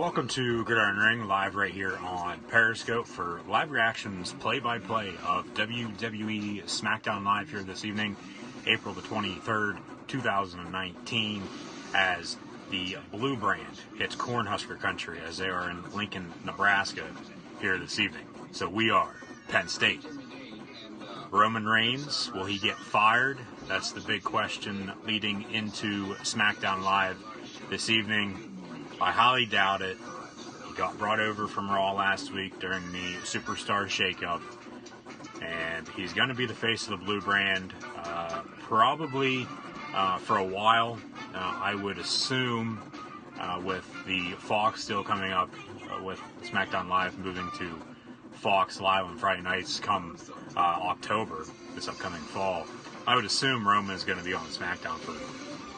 Welcome to Gridiron Ring, live right here on Periscope for live reactions, play-by-play of WWE SmackDown Live here this evening, April the 23rd, 2019, as the Blue Brand hits Cornhusker country as they are in Lincoln, Nebraska here this evening. So we are Penn State. Roman Reigns, will he get fired? That's the big question leading into SmackDown Live this evening. I highly doubt it. He got brought over from Raw last week during the Superstar Shakeup, and he's going to be the face of the Blue Brand probably for a while. I would assume with the Fox still coming up with SmackDown Live moving to Fox Live on Friday nights come October, this upcoming fall, I would assume Roman is going to be on SmackDown for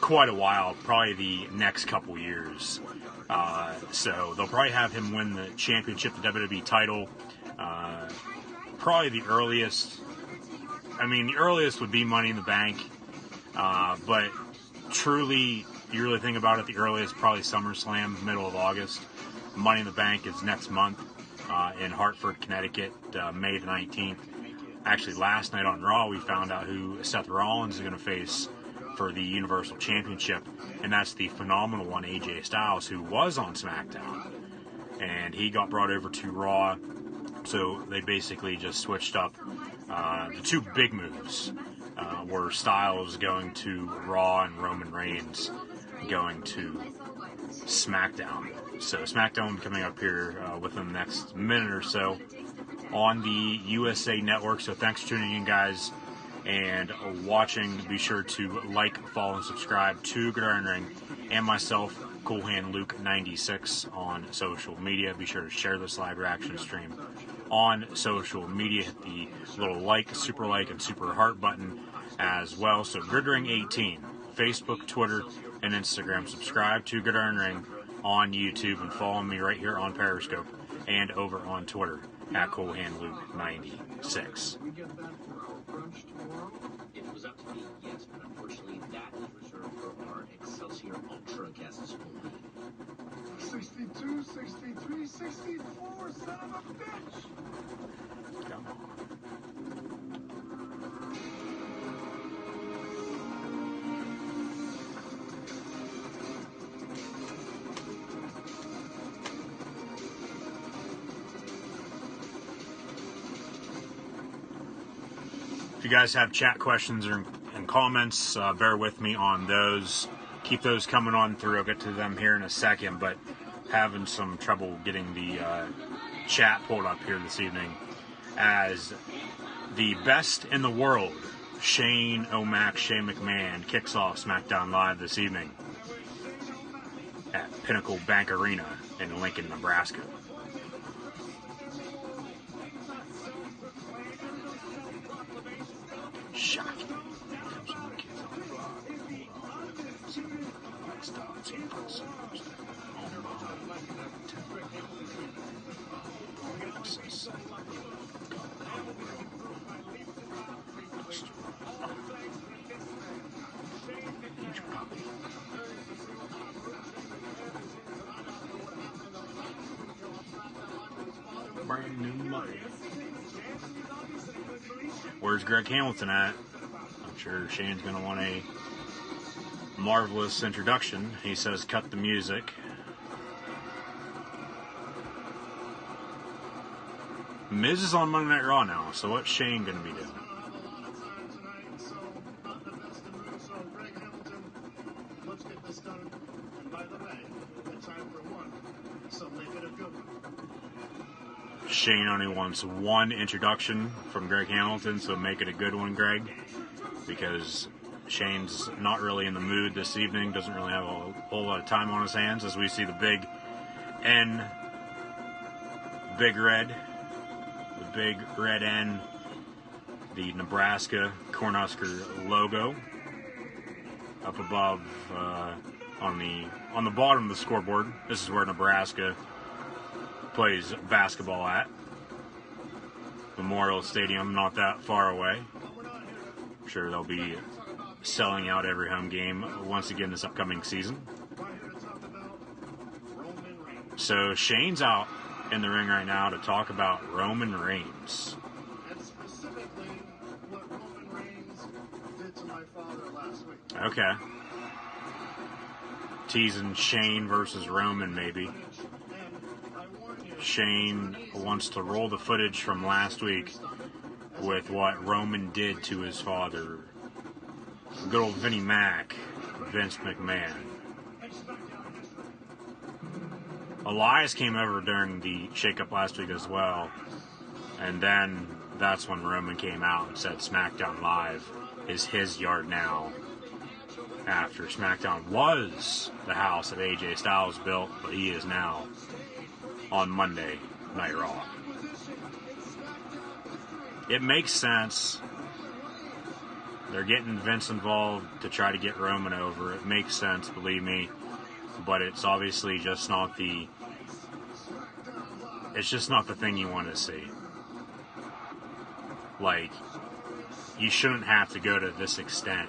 quite a while, probably the next couple years. So they'll probably have him win the championship, the WWE title. Probably the earliest. The earliest would be Money in the Bank. But truly, you really think about it, the earliest probably SummerSlam, middle of August. Money in the Bank is next month in Hartford, Connecticut, May the 19th. Actually, last night on Raw, we found out who Seth Rollins is going to face for the Universal Championship, and that's the phenomenal one, AJ Styles, who was on SmackDown, and he got brought over to Raw. So they basically just switched up the two big moves were Styles going to Raw and Roman Reigns going to SmackDown. So SmackDown will be coming up here within the next minute or so on the USA Network. So thanks for tuning in, guys, and watching. Be sure to like, follow, and subscribe to Gridiron Ring and myself, Cool Hand Luke 96, on social media. Be sure to share this live reaction stream on social media. Hit the little like, and super heart button as well. So Gridiron 18, Facebook, Twitter, and Instagram. Subscribe to Gridiron Ring on YouTube and follow me right here on Periscope and over on Twitter at Cool Hand Luke 96. If it was up to me, yes, but unfortunately that is reserved for our Excelsior Ultra guests only. 62, 63, 64, son of a bitch! Come on. If you guys have chat questions and comments, bear with me on those. Keep those coming on through. I'll get to them here in a second, but having some trouble getting the chat pulled up here this evening as the best in the world, Shane McMahon, kicks off SmackDown Live this evening at Pinnacle Bank Arena in Lincoln, Nebraska. Shocking. Brand new money. Where's Greg Hamilton at? I'm sure Shane's going to want a marvelous introduction. He says, cut the music. Miz is on Monday Night Raw now, so what's Shane going to be doing? Shane only wants one introduction from Greg Hamilton, so make it a good one, Greg, because Shane's not really in the mood this evening, doesn't really have a whole lot of time on his hands, as we see the big N, big red, the big red N, the Nebraska Cornhusker logo up above on the bottom of the scoreboard. This is where Nebraska plays basketball at. Memorial Stadium, not that far away. I'm sure they'll be selling out every home game once again this upcoming season. So Shane's out in the ring right now to talk about Roman Reigns. And specifically, what Roman Reigns did to my father last week. Okay. Teasing Shane versus Roman, maybe. And I warn you, Shane wants to roll the footage from last week with what Roman did to his father. Good old Vinnie Mac, Vince McMahon. Elias came over during the shakeup last week as well. And then that's when Roman came out and said SmackDown Live is his yard now. After SmackDown was the house that AJ Styles built, but he is now on Monday Night Raw. It makes sense. They're getting Vince involved to try to get Roman over. It makes sense, believe me. But it's obviously just not the... It's just not the thing you want to see. Like, you shouldn't have to go to this extent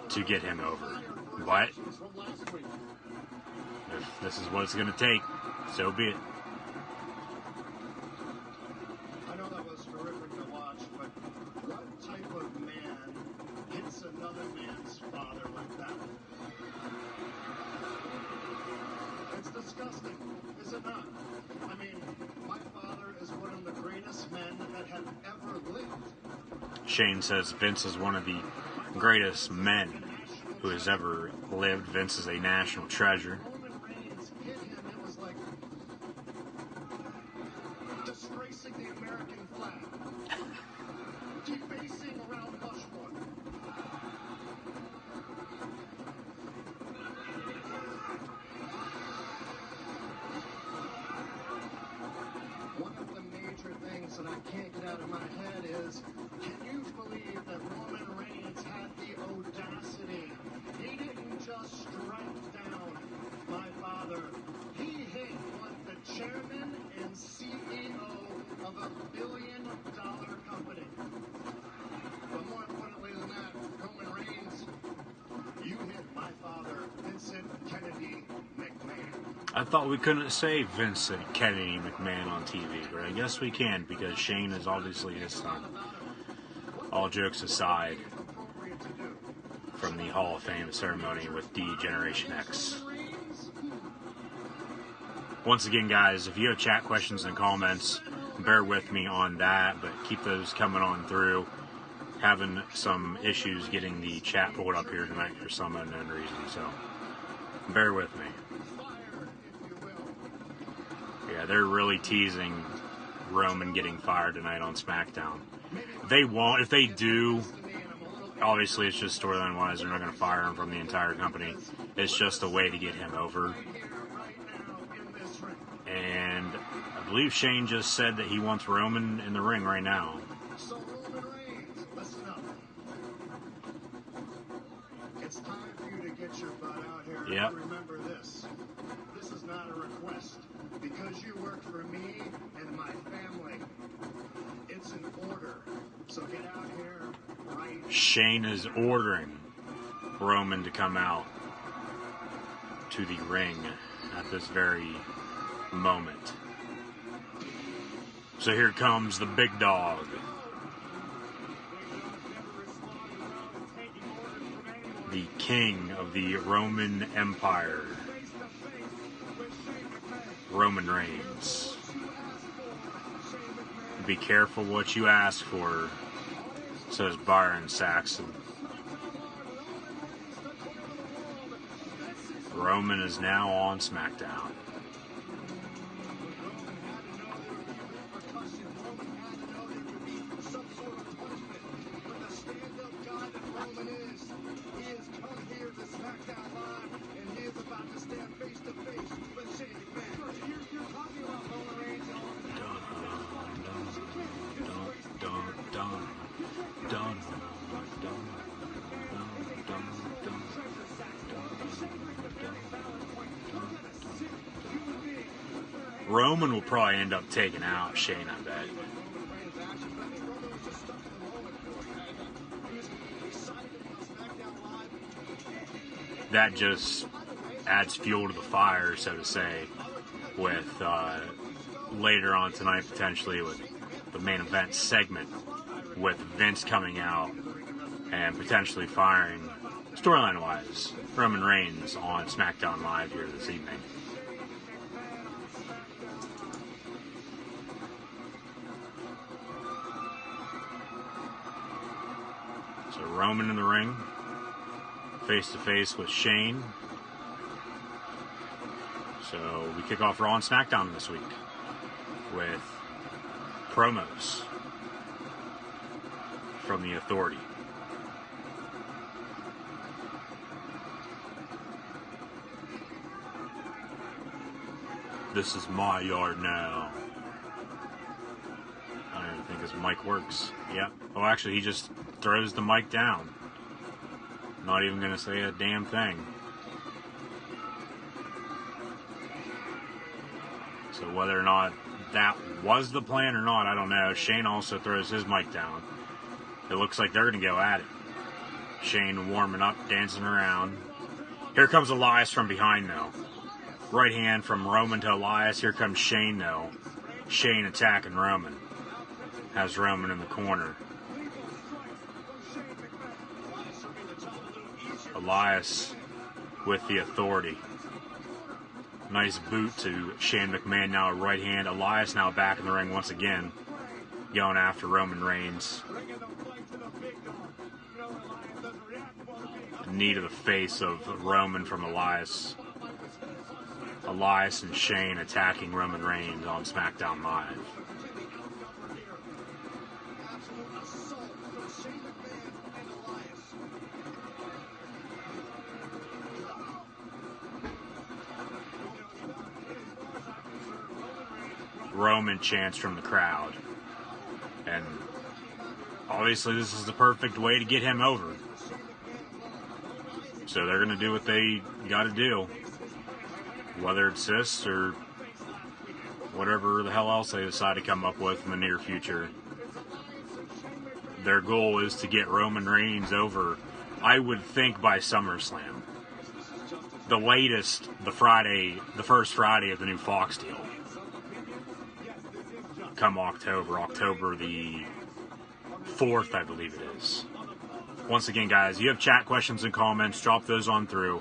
to get him over. But if this is what it's going to take, so be it. I know that was horrific to watch, but what type of man hits another man's father like that? It's disgusting, is it not? I mean, my father is one of the greatest men that have ever lived. Shane says Vince is one of the greatest men who has ever lived. Vince is a national treasure. Roman Reigns hit him, it was like disgracing the American flag. Defacing around Bushwood. One of the major things that I can't get out of my head is, can you believe that Roman Reigns had the audacity? He didn't just strike down my father. He hit what the chairman and CEO of a billion-dollar company. But more importantly than that, Roman Reigns, you hit my father, Vincent Kennedy McMahon. I thought we couldn't say Vincent Kennedy McMahon on TV, but I guess we can because Shane is obviously his son. All jokes aside, from the Hall of Fame ceremony with D Generation X. Once again, guys, if you have chat questions and comments, bear with me on that, but keep those coming on through. Having some issues getting the chat pulled up here tonight for some unknown reason, so bear with me. Yeah, they're really teasing Roman getting fired tonight on SmackDown. They won't. If they do, obviously it's just storyline-wise, they're not going to fire him from the entire company. It's just a way to get him over. And I believe Shane just said that he wants Roman in the ring right now. So Roman Reigns, listen up. It's time for you to get your butt out here. Yep. And remember this. This is not a request. Because you work for me and my family. It's an order. So get out here right. Shane is ordering Roman to come out to the ring at this very moment. So here comes the big dog. The king of the Roman Empire. Roman Reigns. Be careful what you ask for, says Byron Saxon. Roman is now on SmackDown. Roman will probably end up taking out Shane, I bet. That just adds fuel to the fire, so to say. with later on tonight, potentially with the main event segment, with Vince coming out and potentially firing, storyline-wise, Roman Reigns on SmackDown Live here this evening. So Roman in the ring, face-to-face with Shane. So we kick off Raw and SmackDown this week with promos from the Authority. This is my yard now. I don't even think his mic works. Yep. Oh, actually, he just throws the mic down. Not even going to say a damn thing. So whether or not that was the plan or not, I don't know. Shane also throws his mic down. It looks like they're going to go at it. Shane warming up, dancing around. Here comes Elias from behind, though. Right hand from Roman to Elias. Here comes Shane, though. Shane attacking Roman. Has Roman in the corner. Elias with the Authority. Nice boot to Shane McMahon, now a right hand. Elias now back in the ring once again, going after Roman Reigns. Knee to the face of Roman from Elias. Elias and Shane attacking Roman Reigns on SmackDown Live. Roman chants from the crowd. And obviously this is the perfect way to get him over. So they're going to do what they got to do. Whether it's this or whatever the hell else they decide to come up with in the near future. Their goal is to get Roman Reigns over, I would think, by SummerSlam. The latest, the first Friday of the new Fox deal. Come October the 4th, I believe it is. Once again, guys, you have chat questions and comments, drop those on through.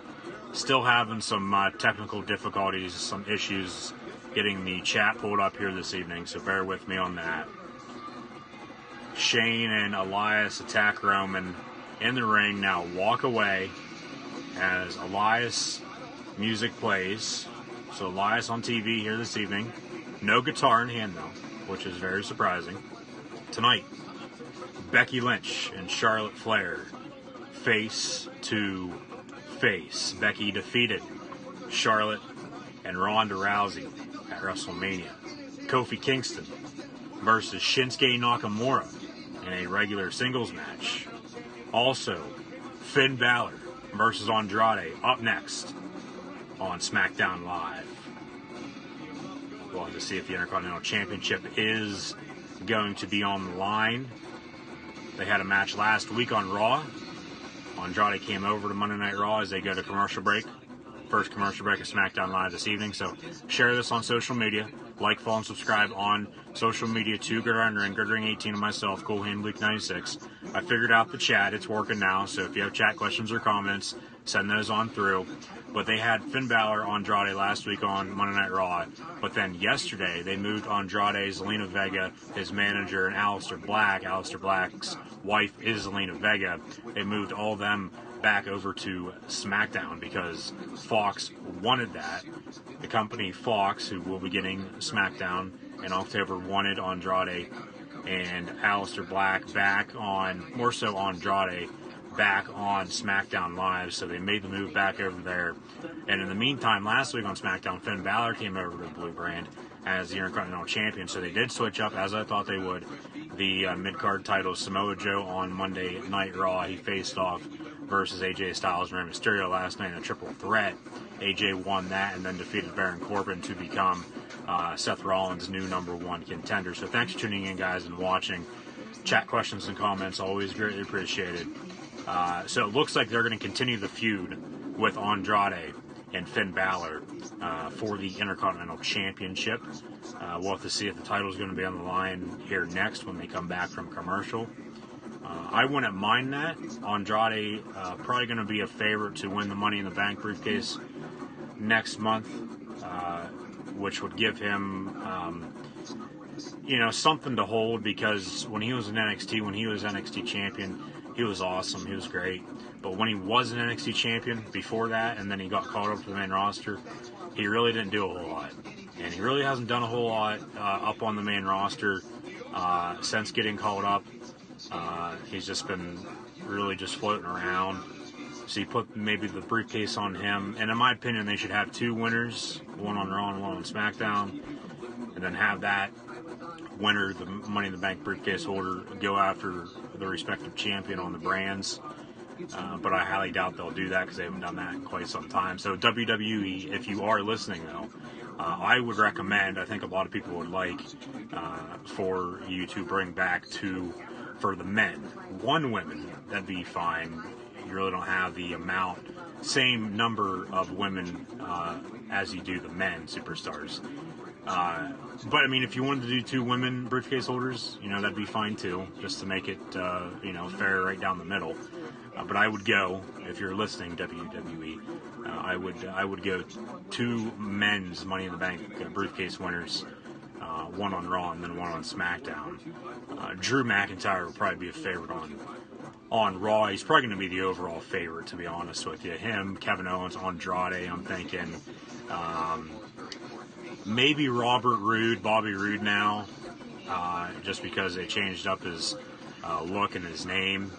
Still having some technical difficulties, some issues getting the chat pulled up here this evening, so bear with me on that. Shane and Elias attack Roman in the ring. Now walk away as Elias music plays. So Elias on TV here this evening. No guitar in hand, though, which is very surprising. Tonight, Becky Lynch and Charlotte Flair face to face. Becky defeated Charlotte and Ronda Rousey at WrestleMania. Kofi Kingston versus Shinsuke Nakamura in a regular singles match. Also, Finn Balor versus Andrade up next on SmackDown Live. We'll have to see if the Intercontinental Championship is going to be on the line. They had a match last week on Raw. Andrade came over to Monday Night Raw as they go to commercial break. First commercial break of SmackDown Live this evening. So share this on social media. Like, follow, and subscribe on social media to Gridiron Ring, Gridiron 18, and myself, Cool Hand Luke 96. I figured out the chat. It's working now. So if you have chat questions or comments, send those on through. But they had Finn Balor, Andrade last week on Monday Night Raw. But then yesterday, they moved Andrade, Zelina Vega, his manager, and Aleister Black. Aleister Black's wife is Zelina Vega. They moved all of them back over to SmackDown because Fox wanted that. The company Fox, who will be getting SmackDown in October, wanted Andrade and Aleister Black back on, more so Andrade, back on SmackDown Live, so they made the move back over there. And in the meantime, last week on SmackDown, Finn Balor came over to the Blue Brand as the Intercontinental Champion, so they did switch up, as I thought they would, the mid-card title. Samoa Joe on Monday Night Raw, he faced off versus AJ Styles and Rey Mysterio last night in a triple threat. AJ won that and then defeated Baron Corbin to become Seth Rollins' new #1 contender. So thanks for tuning in, guys, and watching. Chat questions and comments, always greatly appreciated. So it looks like they're going to continue the feud with Andrade and Finn Balor for the Intercontinental Championship. We'll have to see if the title is going to be on the line here next when they come back from commercial. I wouldn't mind that. Andrade probably going to be a favorite to win the Money in the Bank briefcase next month, which would give him, something to hold, because when he was in NXT, when he was NXT champion, he was awesome. He was great. But when he was an NXT champion before that, and then he got called up to the main roster, he really didn't do a whole lot. And he really hasn't done a whole lot up on the main roster since getting called up. He's just been really just floating around. So you put maybe the briefcase on him. And in my opinion, they should have two winners, one on Raw and one on SmackDown. And then have that winner, the Money in the Bank briefcase holder, go after the respective champion on the brands. But I highly doubt they'll do that because they haven't done that in quite some time. So WWE, if you are listening though, I would recommend, I think a lot of people would like, for you to bring back for the men. One women, that'd be fine. You really don't have the same number of women as you do the men superstars. But I mean, if you wanted to do two women briefcase holders, that'd be fine too, just to make it, fair right down the middle. But I would go, if you're listening, WWE, I would go two men's Money in the Bank briefcase winners, one on Raw and then one on SmackDown. Drew McIntyre would probably be a favorite on Raw. He's probably going to be the overall favorite, to be honest with you. Him, Kevin Owens, Andrade, I'm thinking. Maybe Robert Roode, Bobby Roode now, just because they changed up his look and his name.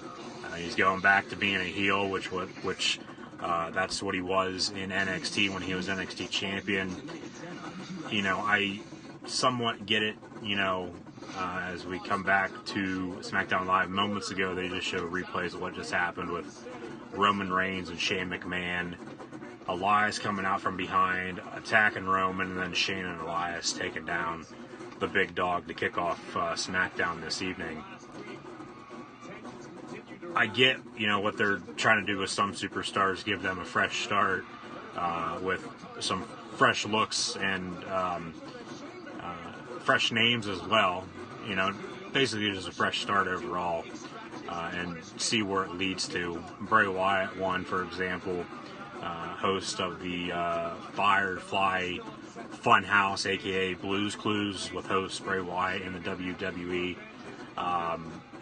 He's going back to being a heel, which that's what he was in NXT when he was NXT champion. I somewhat get it, as we come back to SmackDown Live moments ago, they just show replays of what just happened with Roman Reigns and Shane McMahon. Elias coming out from behind, attacking Roman, and then Shane and Elias taking down the big dog to kick off SmackDown this evening. I get, what they're trying to do with some superstars, give them a fresh start with some fresh looks and fresh names as well. Basically just a fresh start overall, and see where it leads to. Bray Wyatt won, for example, host of the Firefly Funhouse, aka Blues Clues, with host Bray Wyatt in the WWE.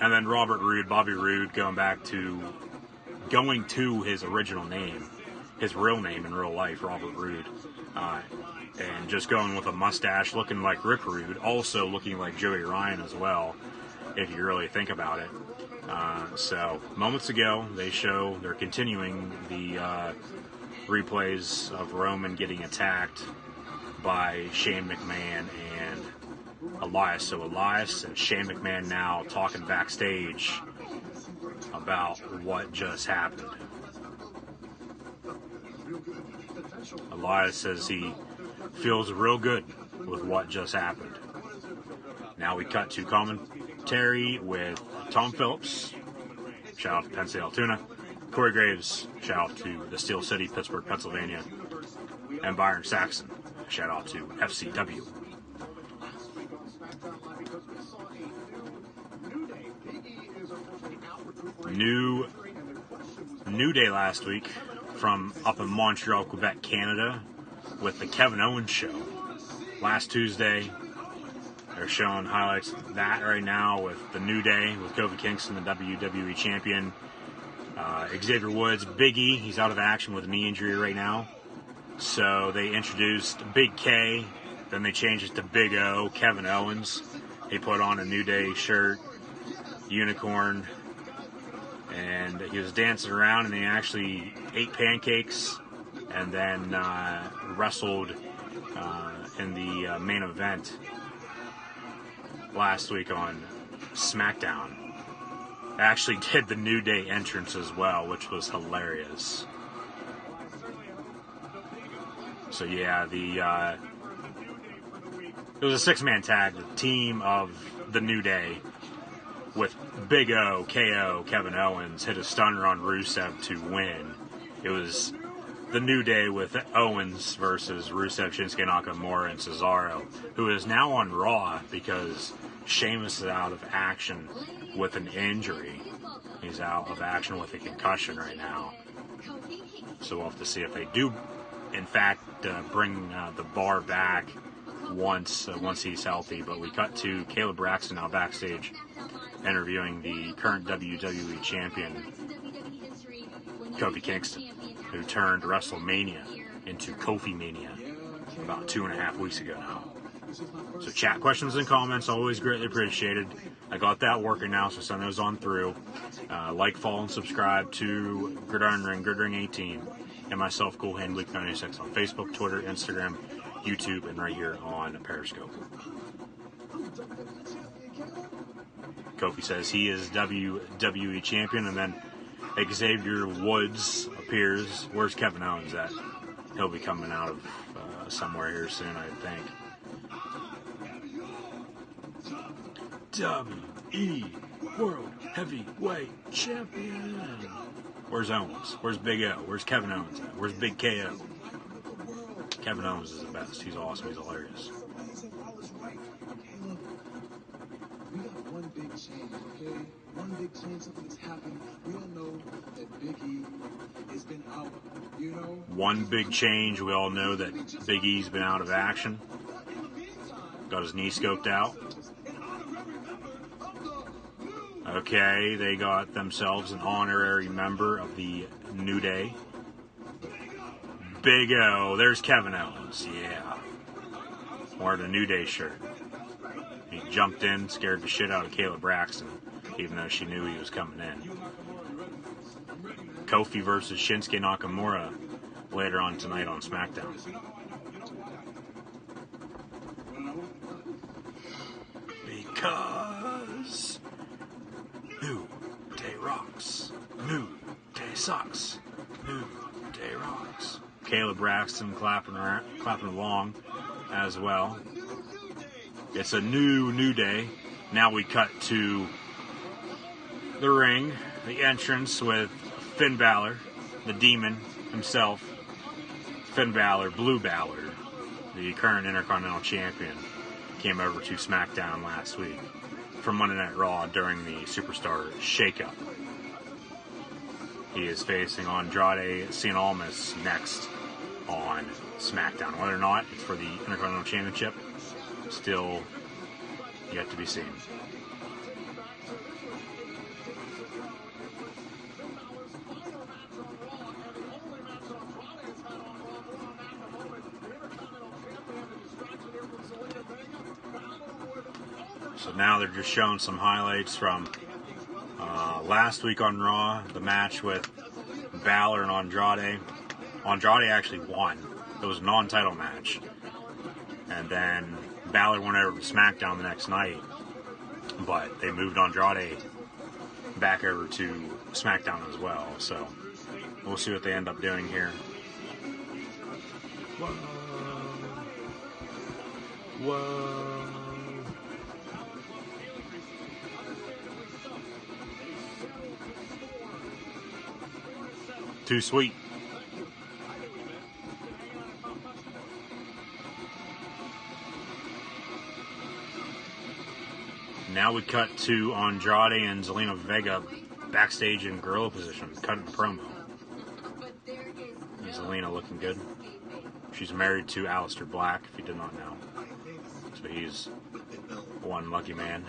And then Robert Roode, Bobby Roode, going to his original name, his real name in real life, Robert Roode, and just going with a mustache, looking like Rick Rude, also looking like Joey Ryan as well, if you really think about it. So moments ago, they're continuing the replays of Roman getting attacked by Shane McMahon and Elias. So Elias and Shane McMahon now talking backstage about what just happened. Elias says he feels real good with what just happened. Now we cut to commentary with Tom Phillips, shout out to Penn State Altoona, Corey Graves, shout out to the Steel City, Pittsburgh, Pennsylvania, and Byron Saxon, shout out to FCW. New Day last week from up in Montreal, Quebec, Canada, with the Kevin Owens show. Last Tuesday, they're showing highlights of that right now with the New Day, with Kofi Kingston, the WWE champion. Xavier Woods, Big E, he's out of action with a knee injury right now. So they introduced Big K, then they changed it to Big O, Kevin Owens. He put on a New Day shirt, unicorn, and he was dancing around, and he actually ate pancakes and then wrestled in the main event last week on SmackDown. Actually did the New Day entrance as well, which was hilarious. So yeah, it was a six-man tag, the team of the New Day, with Big O, KO, Kevin Owens hit a stunner on Rusev to win. It was the New Day with Owens versus Rusev, Shinsuke Nakamura, and Cesaro, who is now on Raw because Sheamus is out of action with an injury. He's out of action with a concussion right now. So we'll have to see if they do, in fact, bring the bar back once he's healthy. But we cut to Caleb Braxton now backstage interviewing the current WWE champion, Kofi Kingston, who turned WrestleMania into Kofi Mania about 2.5 weeks ago now. So chat, questions, and comments, always greatly appreciated. I got that working now, so send those on through. Like, follow, and subscribe to Gridiron Ring, Gridiron 18, and myself, Cool Hand Bleak 96 on Facebook, Twitter, Instagram, YouTube, and right here on Periscope. Kofi says he is WWE champion, and then Xavier Woods appears. Where's Kevin Owens at? He'll be coming out of somewhere here soon, I think. WWE World Heavyweight Champion. Where's Owens? Where's Big O? Where's Kevin Owens at? Where's Big KO? Kevin Owens is the best. He's awesome. He's hilarious. We got one big change, okay? One big change, something's happened. We all know that Big E has been out, you know? One big change. We all know that Big E's been out of action. Got his knee scoped out. Okay, they got themselves an honorary member of the New Day. Big O. There's Kevin Owens. Yeah. Wearing a New Day shirt. He jumped in, scared the shit out of Caleb Braxton, even though she knew he was coming in. Kofi versus Shinsuke Nakamura later on tonight on SmackDown. Because New Day rocks. New Day sucks. New Day rocks. Caleb Braxton clapping along as well. It's a new day. Now we cut to the ring, the entrance with Finn Balor, the Demon himself. Finn Balor, Blue Balor, the current Intercontinental Champion, came over to SmackDown last week from Monday Night Raw during the Superstar Shakeup. He is facing Andrade Cien Almas next on SmackDown. Whether or not it's for the Intercontinental Championship, still yet to be seen. So now they're just showing some highlights from last week on Raw, the match with Balor and Andrade. Andrade actually won. It was a non-title match. And then Balor went over to SmackDown the next night, but they moved Andrade back over to SmackDown as well. So we'll see what they end up doing here. Whoa. Whoa. Too sweet. Now we cut to Andrade and Zelina Vega backstage in gorilla position, cutting a promo. And Zelina looking good. She's married to Aleister Black, if you did not know. So he's one lucky man.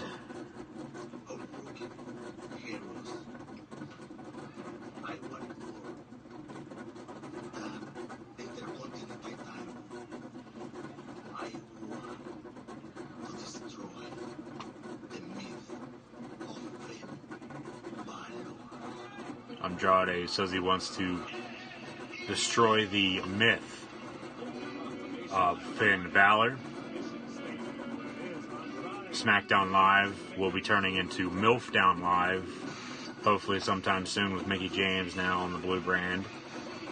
Andrade says he wants to destroy the myth of Finn Balor. SmackDown Live will be turning into MILFdown Live, hopefully sometime soon with Mickie James now on the blue brand.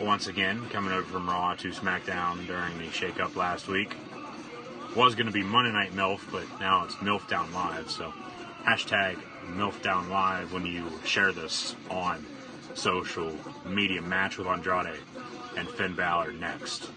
Once again, coming over from Raw to SmackDown during the shake-up last week. Was going to be Monday Night MILF, but now it's MILFdown Live, so hashtag MILFdown Live when you share this on social media. Match with Andrade and Finn Balor next.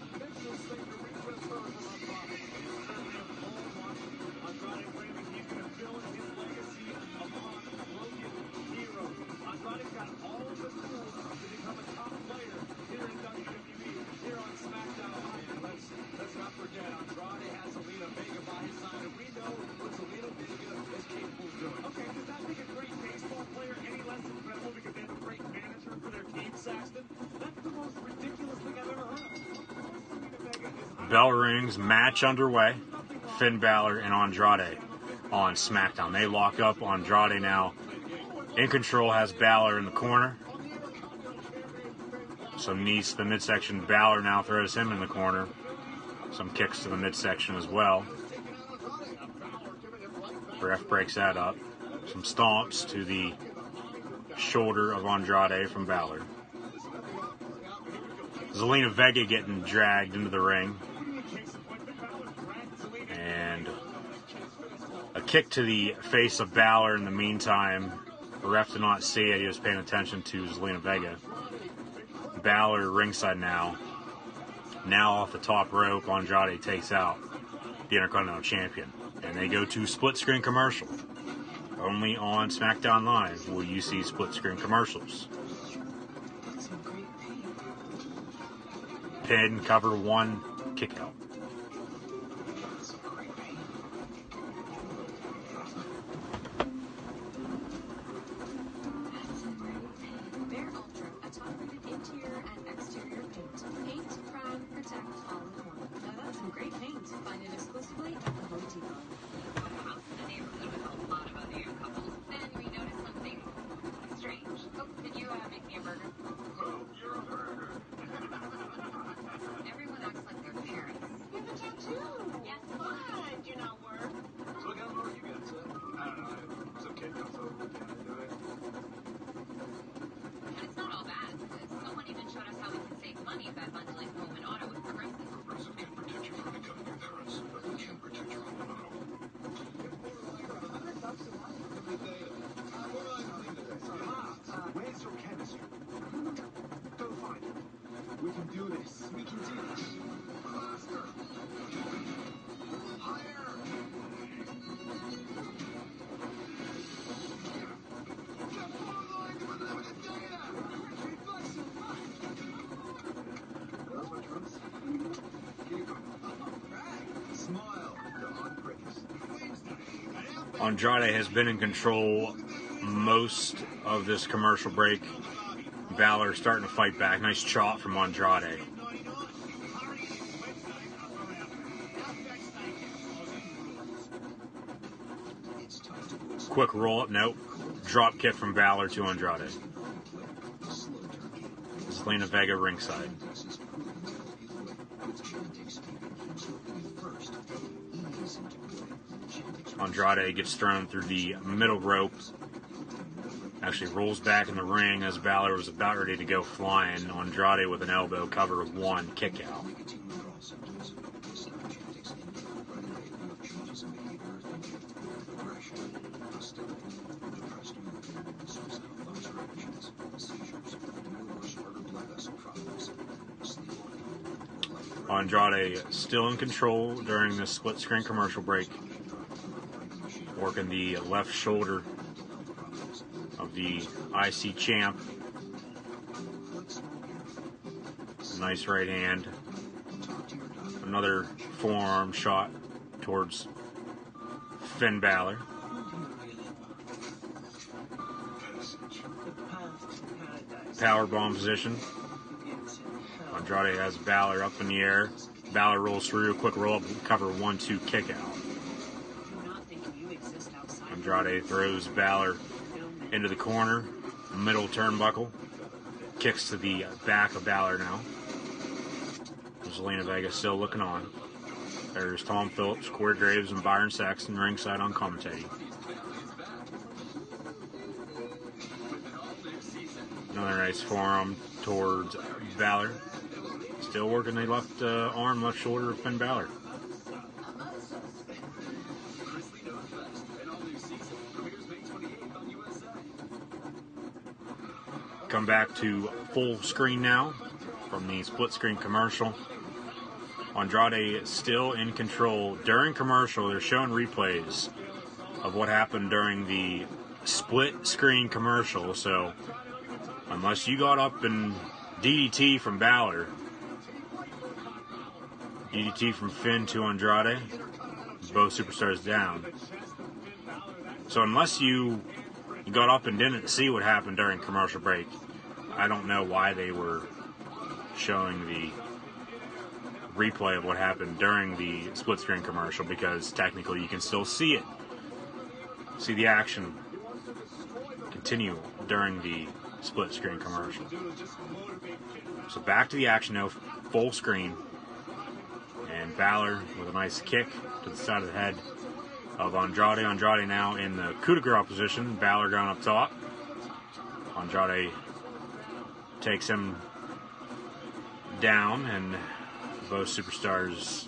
Bell rings, match underway. Finn Balor and Andrade on SmackDown. They lock up. Andrade now in control, has Balor in the corner. Some knees to the midsection. Balor now throws him in the corner. Some kicks to the midsection as well. Ref breaks that up. Some stomps to the shoulder of Andrade from Balor. Zelina Vega getting dragged into the ring. And a kick to the face of Balor in the meantime. The ref did not see it. He was paying attention to Zelina Vega. Balor ringside now. Now off the top rope, Andrade takes out the Intercontinental Champion. And they go to split screen commercial. Only on SmackDown Live will you see split screen commercials. Pin, cover one, kick out. Andrade has been in control most of this commercial break. Balor starting to fight back. Nice chop from Andrade. Quick roll up, nope. Drop kick from Balor to Andrade. Zelina Vega ringside. Andrade gets thrown through the middle rope. Actually rolls back in the ring as Balor was about ready to go flying. Andrade with an elbow, cover of one, kick out. Andrade still in control during this split screen commercial break. Working the left shoulder of the IC champ. Nice right hand. Another forearm shot towards Finn Balor. Powerbomb position. Andrade has Balor up in the air. Balor rolls through, quick roll up, cover 1-2 kick out. Andrade throws Balor into the corner, middle turnbuckle. Kicks to the back of Balor now. Zelina Vega still looking on. There's Tom Phillips, Corey Graves, and Byron Saxton ringside on commentating. Another nice forearm towards Balor. Still working the left arm, left shoulder of Finn Balor. Come back to full screen now. from the split screen commercial. Andrade still in control. During commercial, they're showing replays of what happened during the split screen commercial. So unless you got up and DDT from Balor, DDT from Finn to Andrade, both superstars down. So unless you got up and didn't see what happened during commercial break, I don't know why they were showing the replay of what happened during the split screen commercial, because technically you can still see it. See the action continue during the split screen commercial. So back to the action now, full screen. And Balor with a nice kick to the side of the head of Andrade. Andrade now in the coup de grace position. Balor going up top. Andrade takes him down, and both superstars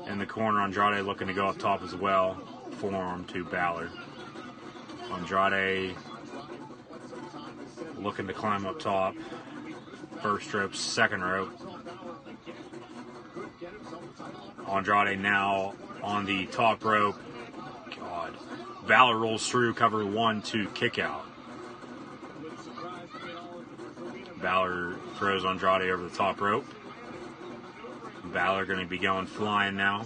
in the corner. Andrade looking to go up top as well. Forearm to Balor. Andrade looking to climb up top. First rope, second rope. Andrade now on the top rope. God. Balor rolls through, cover 1-2 kick out. Balor throws Andrade over the top rope. Balor going to be going flying now.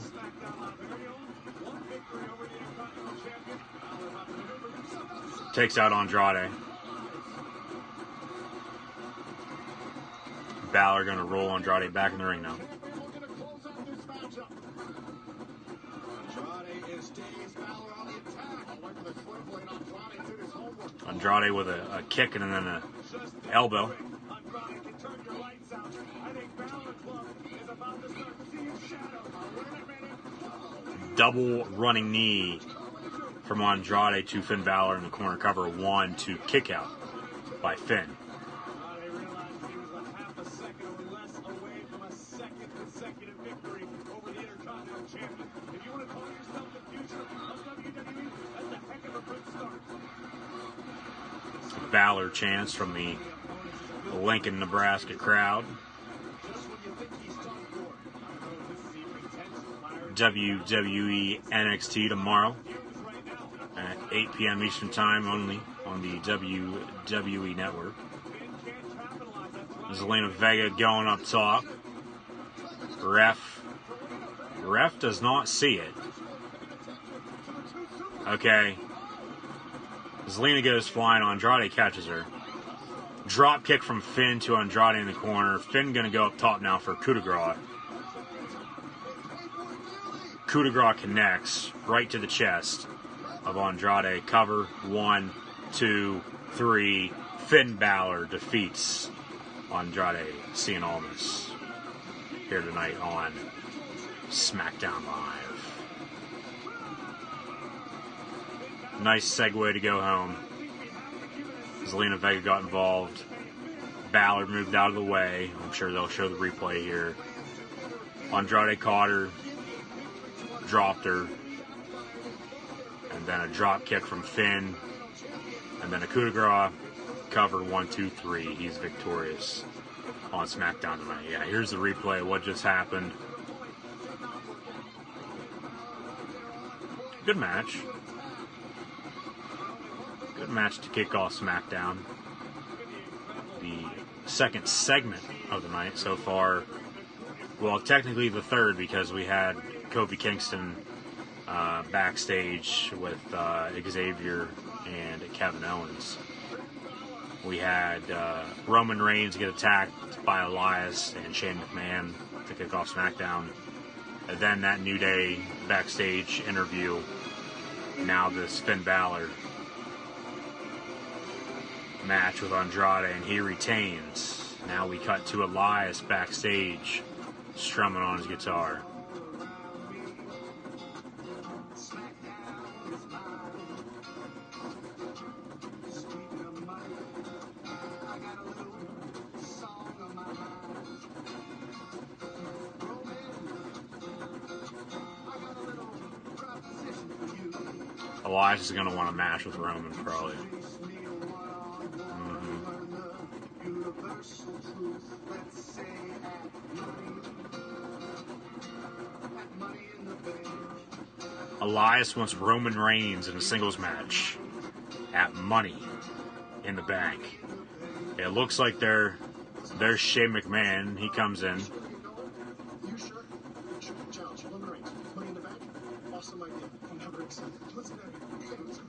Takes out Andrade. Balor going to roll Andrade back in the ring now. Andrade with a kick and then an elbow. Double running knee from Andrade to Finn Balor in the corner. Cover 1-2 kick out by Finn. Balor chants from the Lincoln, Nebraska crowd. WWE NXT tomorrow at 8 p.m. Eastern Time, only on the WWE Network. Zelina Vega going up top. Ref does not see it. Okay. Zelina goes flying. Andrade catches her. Drop kick from Finn to Andrade in the corner. Finn going to go up top now for coup de grace. Coup de grace connects right to the chest of Andrade. Cover 1, 2, 3. Finn Balor defeats Andrade Cien Almas here tonight on SmackDown Live. Nice segue to go home. Zelina Vega got involved. Balor moved out of the way. I'm sure they'll show the replay here. Andrade caught her, dropped her, and then a drop kick from Finn, and then a coup de grace. Cover 1, 2, 3. He's victorious on SmackDown tonight. Yeah, here's the replay of what just happened. Good match. Good match to kick off SmackDown. The second segment of the night so far. Well, technically the third, because we had Kofi Kingston backstage with Xavier and Kevin Owens. We had Roman Reigns get attacked by Elias and Shane McMahon to kick off SmackDown. And then that New Day backstage interview. Now this Finn Balor match with Andrade, and he retains. Now we cut to Elias backstage strumming on his guitar. Elias is going to want a match with Roman, probably. social truth. Let's say at Money in the Bank. Elias wants Roman Reigns in a singles match at Money in the Bank. It looks like there's Shane McMahon. He comes in. You sure? Sure. Challenge. Roman Reigns. Money in the Bank. Awesome idea. I'll never accept it. Let's get out of here. Let's go.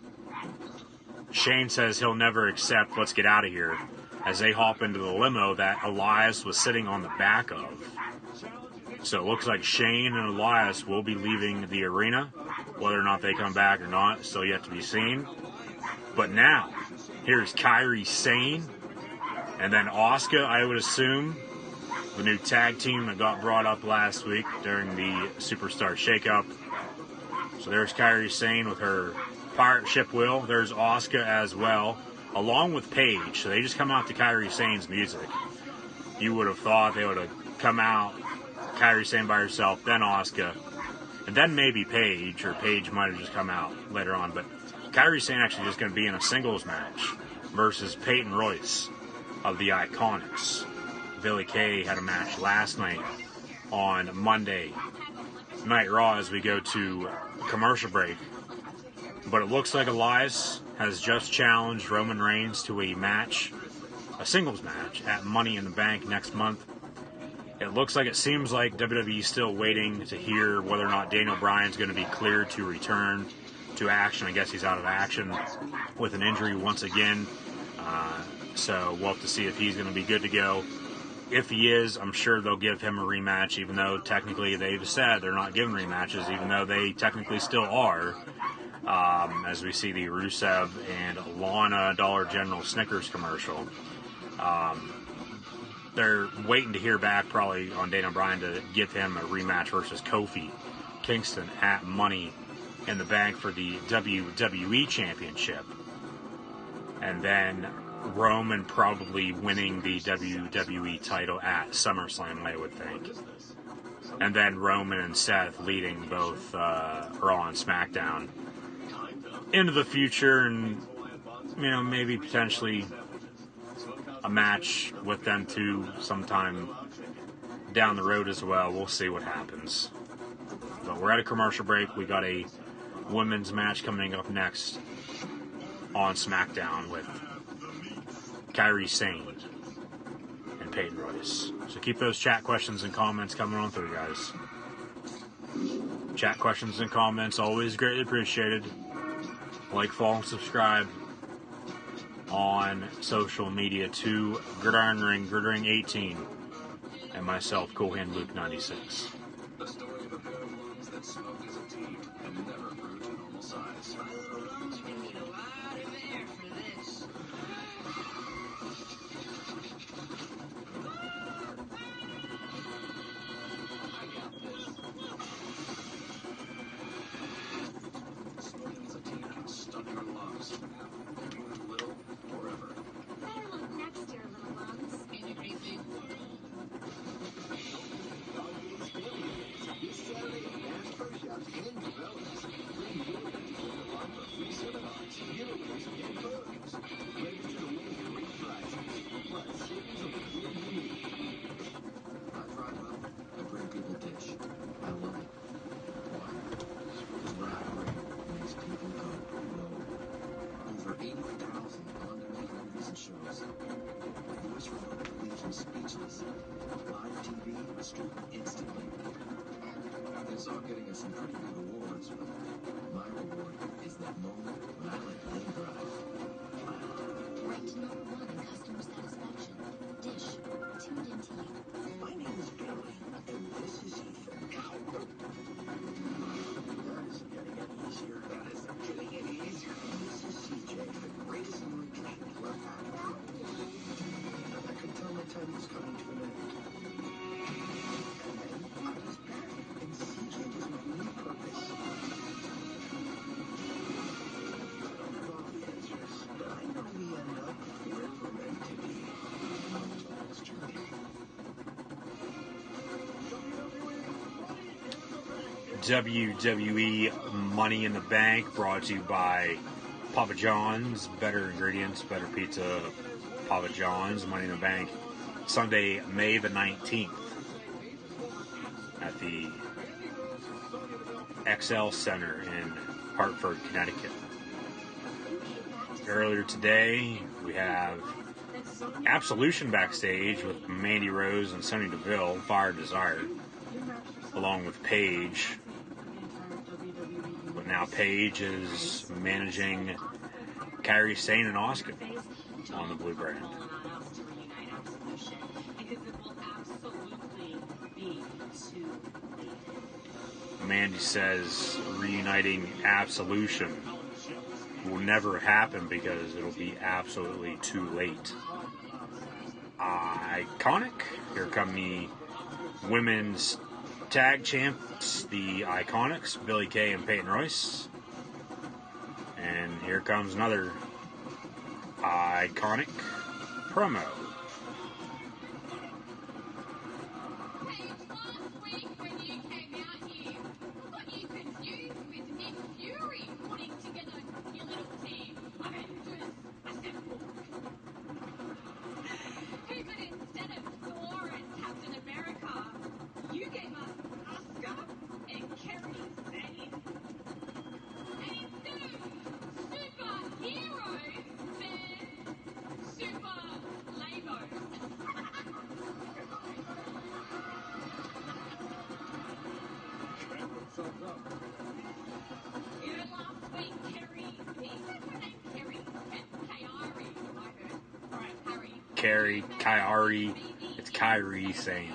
Shane says he'll never accept "let's get out of here" as they hop into the limo that Elias was sitting on the back of. So it looks like Shane and Elias will be leaving the arena. Whether or not they come back or not, still yet to be seen. But now, here's Kairi Sane, and then Asuka, I would assume, the new tag team that got brought up last week during the Superstar Shakeup. So there's Kairi Sane with her pirate ship wheel. There's Asuka as well, along with Paige. So they just come out to Kairi Sane's music. You would have thought they would have come out, Kairi Sane by herself, then Asuka, and then maybe Paige, or Paige might have just come out later on. But Kairi Sane actually just going to be in a singles match versus Peyton Royce of the Iconics. Billy Kay had a match last night on Monday Night Raw as we go to commercial break. But it looks like Elias has just challenged Roman Reigns to a match, a singles match, at Money in the Bank next month. It seems like WWE is still waiting to hear whether or not Daniel Bryan's going to be cleared to return to action. I guess he's out of action with an injury once again. So we'll have to see if he's going to be good to go. If he is, I'm sure they'll give him a rematch, even though technically they've said they're not giving rematches, even though they technically still are. As we see the Rusev and Lana Dollar General Snickers commercial. They're waiting to hear back probably on Daniel Bryan to give him a rematch versus Kofi Kingston at Money in the Bank for the WWE Championship. And then Roman probably winning the WWE title at SummerSlam, I would think. And then Roman and Seth leading both Raw and SmackDown into the future, and maybe potentially a match with them two sometime down the road as well. We'll see what happens. But we're at a commercial break. We got a women's match coming up next on SmackDown with Kairi Sane and Peyton Royce. So keep those chat questions and comments coming on through, guys. Chat questions and comments, always greatly appreciated. Like, follow, and subscribe on social media to Gridiron Ring, Gridiron 18, and myself, Cool Hand Luke 96. The story of a pair of lungs that smoked as a teen and never grew to normal size. My little lungs are gonna need a lot of air for this. I got this. Smoking as a teen can stunt your lungs. Maybe with little, forever. Better look next year, little lungs. Ain't it crazy? This Saturday at Bass Pro Shops and Developers. Bring your for free seminars, giveaways, and photos. Register to win great prizes. Plus, savings on the gear you need. I drive well. I bring people dish. I love it. Why? Because Gridiron Ring makes people go. Over 80,000 on-demand movies and shows. Voice remote leaves you speechless. Live TV, stream instantly. It's all getting us some pretty good awards, but my reward is that moment when I let them drive. Ranked #1 in customer satisfaction. Dish. Tuned into you. My name is Billy, and this is Ethan. That isn't getting any easier. That isn't getting any easier. This is CJ, the greatest American left actor. I could tell my time was coming to an end. And then I was back, and CJ was my new purpose. I don't have all the answers, but I know we end up where we're meant to be. On Total's journey. WWE Money in the Bank, brought to you by Papa John's. Better ingredients, better pizza, Papa John's. Money in the Bank Sunday, May the 19th at the XL Center in Hartford, Connecticut. Earlier today, we have Absolution backstage with Mandy Rose and Sonya Deville, Fire Desire, along with Paige. But now Paige is managing Kairi Sane and Asuka on the Blue brand. Mandy says reuniting Absolution will never happen because it'll be absolutely too late. Iconic. Here come the women's tag champs, the Iconics, Billie Kay and Peyton Royce. And here comes another iconic promo. Kairi, it's Kairi Sane.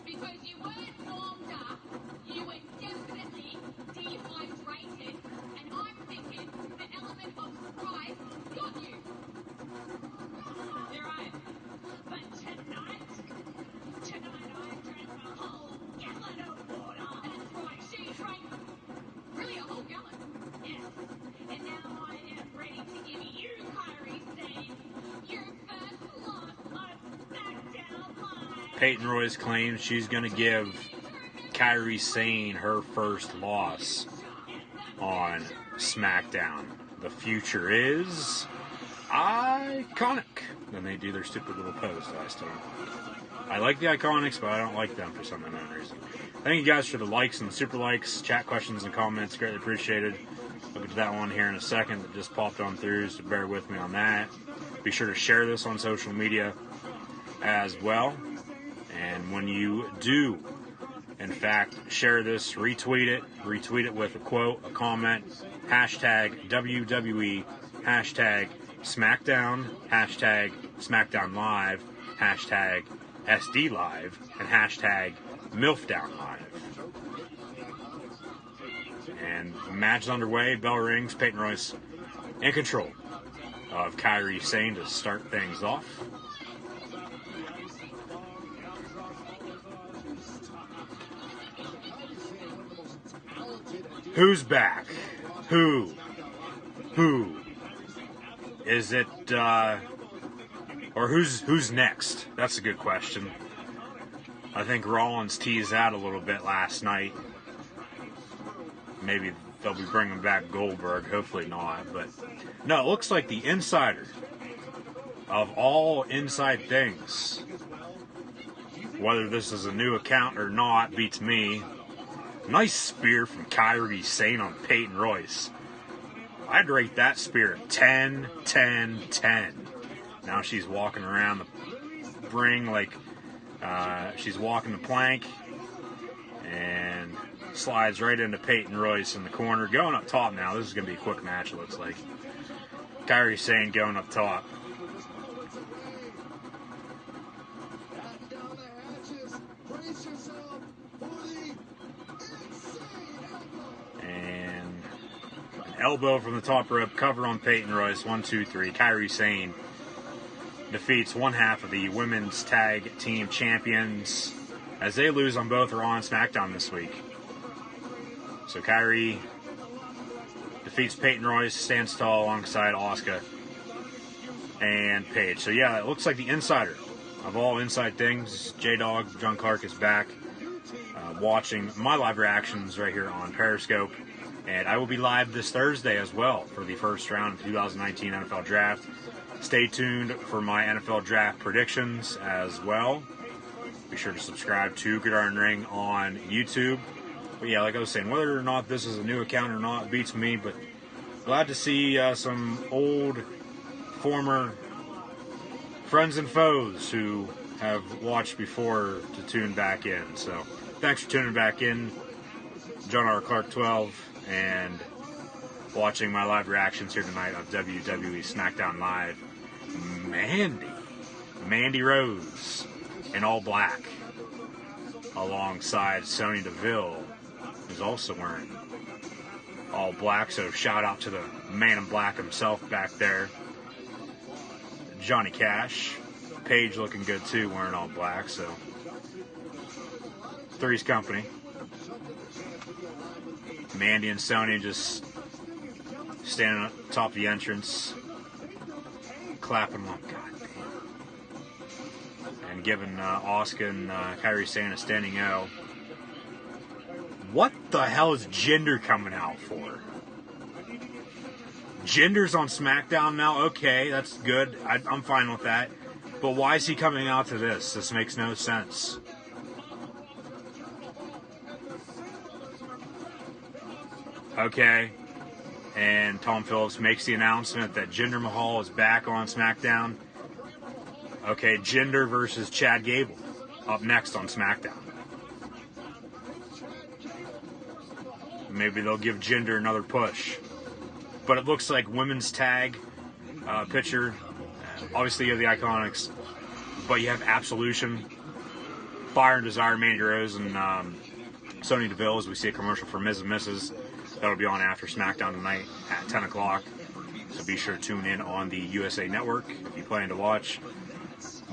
Because you weren't warmed up, you were definitely dehydrated, and I'm thinking the element of surprise got you. You're right. But tonight I drank a whole gallon of water. That's right, she drank really a whole gallon. Yes. And now I am ready to give you, Kairi Sane, your first loss on SmackDown Live. Peyton Royce claims she's going to give Kairi Sane her first loss on SmackDown. The future is iconic. Then they do their stupid little pose that I still don't. I like the Iconics, but I don't like them for some unknown reason. Thank you guys for the likes and the super likes, chat questions and comments. Greatly appreciated. I'll get to that one here in a second that just popped on through, so bear with me on that. Be sure to share this on social media as well. And when you do, in fact, share this, retweet it with a quote, a comment, hashtag WWE, hashtag SmackDown, hashtag SmackDown Live, hashtag SD Live, and hashtag MILFDown Live. And the match is underway, bell rings, Peyton Royce in control of Kairi Sane to start things off. Who's back? Who? Is it, or who's next? That's a good question. I think Rollins teased out a little bit last night. Maybe they'll be bringing back Goldberg. Hopefully not. But no, it looks like the insider of all inside things, whether this is a new account or not, beats me. Nice spear from Kairi Sane on Peyton Royce. I'd rate that spear a 10, 10, 10. Now she's walking around the ring like she's walking the plank and slides right into Peyton Royce in the corner. Going up top now. This is going to be a quick match, it looks like. Kairi Sane going up top. And an elbow from the top rope, cover on Peyton Royce. 1, 2, 3. Kairi Sane defeats one half of the women's tag team champions as they lose on both Raw and SmackDown this week. So Kairi defeats Peyton Royce, stands tall alongside Asuka and Paige. So yeah, it looks like the insider of all inside things, J-Dog, John Clark, is back watching my live reactions right here on Periscope. And I will be live this Thursday as well for the first round of the 2019 NFL Draft. Stay tuned for my NFL draft predictions as well. Be sure to subscribe to Gridiron Ring on YouTube. But yeah, like I was saying, whether or not this is a new account or not beats me, but glad to see some old, former friends and foes who have watched before to tune back in. So thanks for tuning back in. John R. Clark 12 and watching my live reactions here tonight of WWE SmackDown Live. Mandy Rose in all black alongside Sonya Deville, who's also wearing all black, so shout out to the man in black himself back there. Johnny Cash, Paige looking good too, wearing all black, so Three's Company. Mandy and Sonya just standing at the top of the entrance, clapping like God damn, and giving Asuka and Kairi Sane a standing O. What the hell is Jinder coming out for? Jinder's on SmackDown now? Okay, that's good. I'm fine with that. But why is he coming out to this? This makes no sense. Okay. And Tom Phillips makes the announcement that Jinder Mahal is back on SmackDown. Okay, Jinder versus Chad Gable up next on SmackDown. Maybe they'll give Jinder another push. But it looks like women's tag picture. Obviously, you have the Iconics, but you have Absolution, Fire and Desire, Mandy Rose, and Sonya Deville, as we see a commercial for Ms. and Mrs. That'll be on after SmackDown tonight at 10 o'clock. So be sure to tune in on the USA Network if you plan to watch.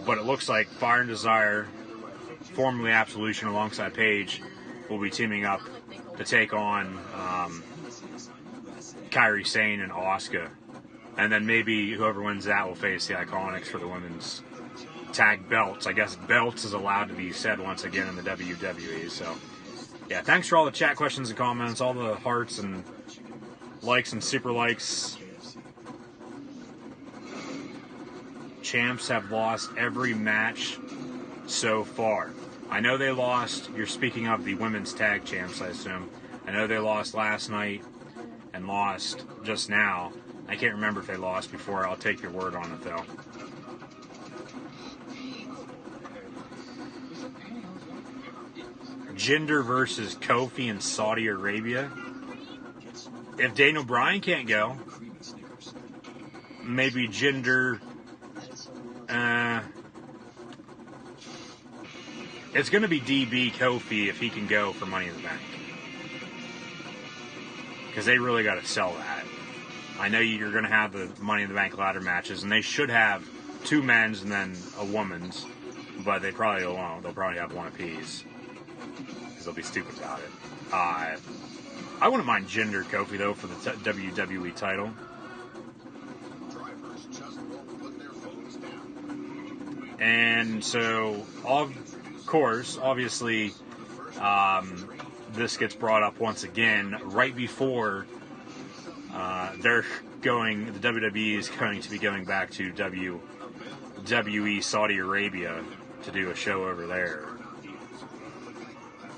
But it looks like Fire and Desire, formerly Absolution, alongside Paige, will be teaming up to take on Kairi Sane and Asuka. And then maybe whoever wins that will face the Iconics for the women's tag belts. I guess belts is allowed to be said once again in the WWE. So, yeah, thanks for all the chat questions and comments, all the hearts and likes and super likes. Champs have lost every match so far. I know they lost, you're speaking of the women's tag champs, I assume. I know they lost last night and lost just now. I can't remember if they lost before. I'll take your word on it, though. Jinder versus Kofi in Saudi Arabia. If Daniel Bryan can't go, maybe Jinder... it's going to be DB Kofi if he can go for Money in the Bank. Because they really got to sell that. I know you're going to have the Money in the Bank ladder matches, and they should have 2 men's and then a woman's, but they probably won't. They'll probably have one apiece. Because they'll be stupid about it. I wouldn't mind Jinder Kofi, though, for the WWE title. And so, of course, obviously, this gets brought up once again right before the WWE is going to be going back to WWE Saudi Arabia to do a show over there.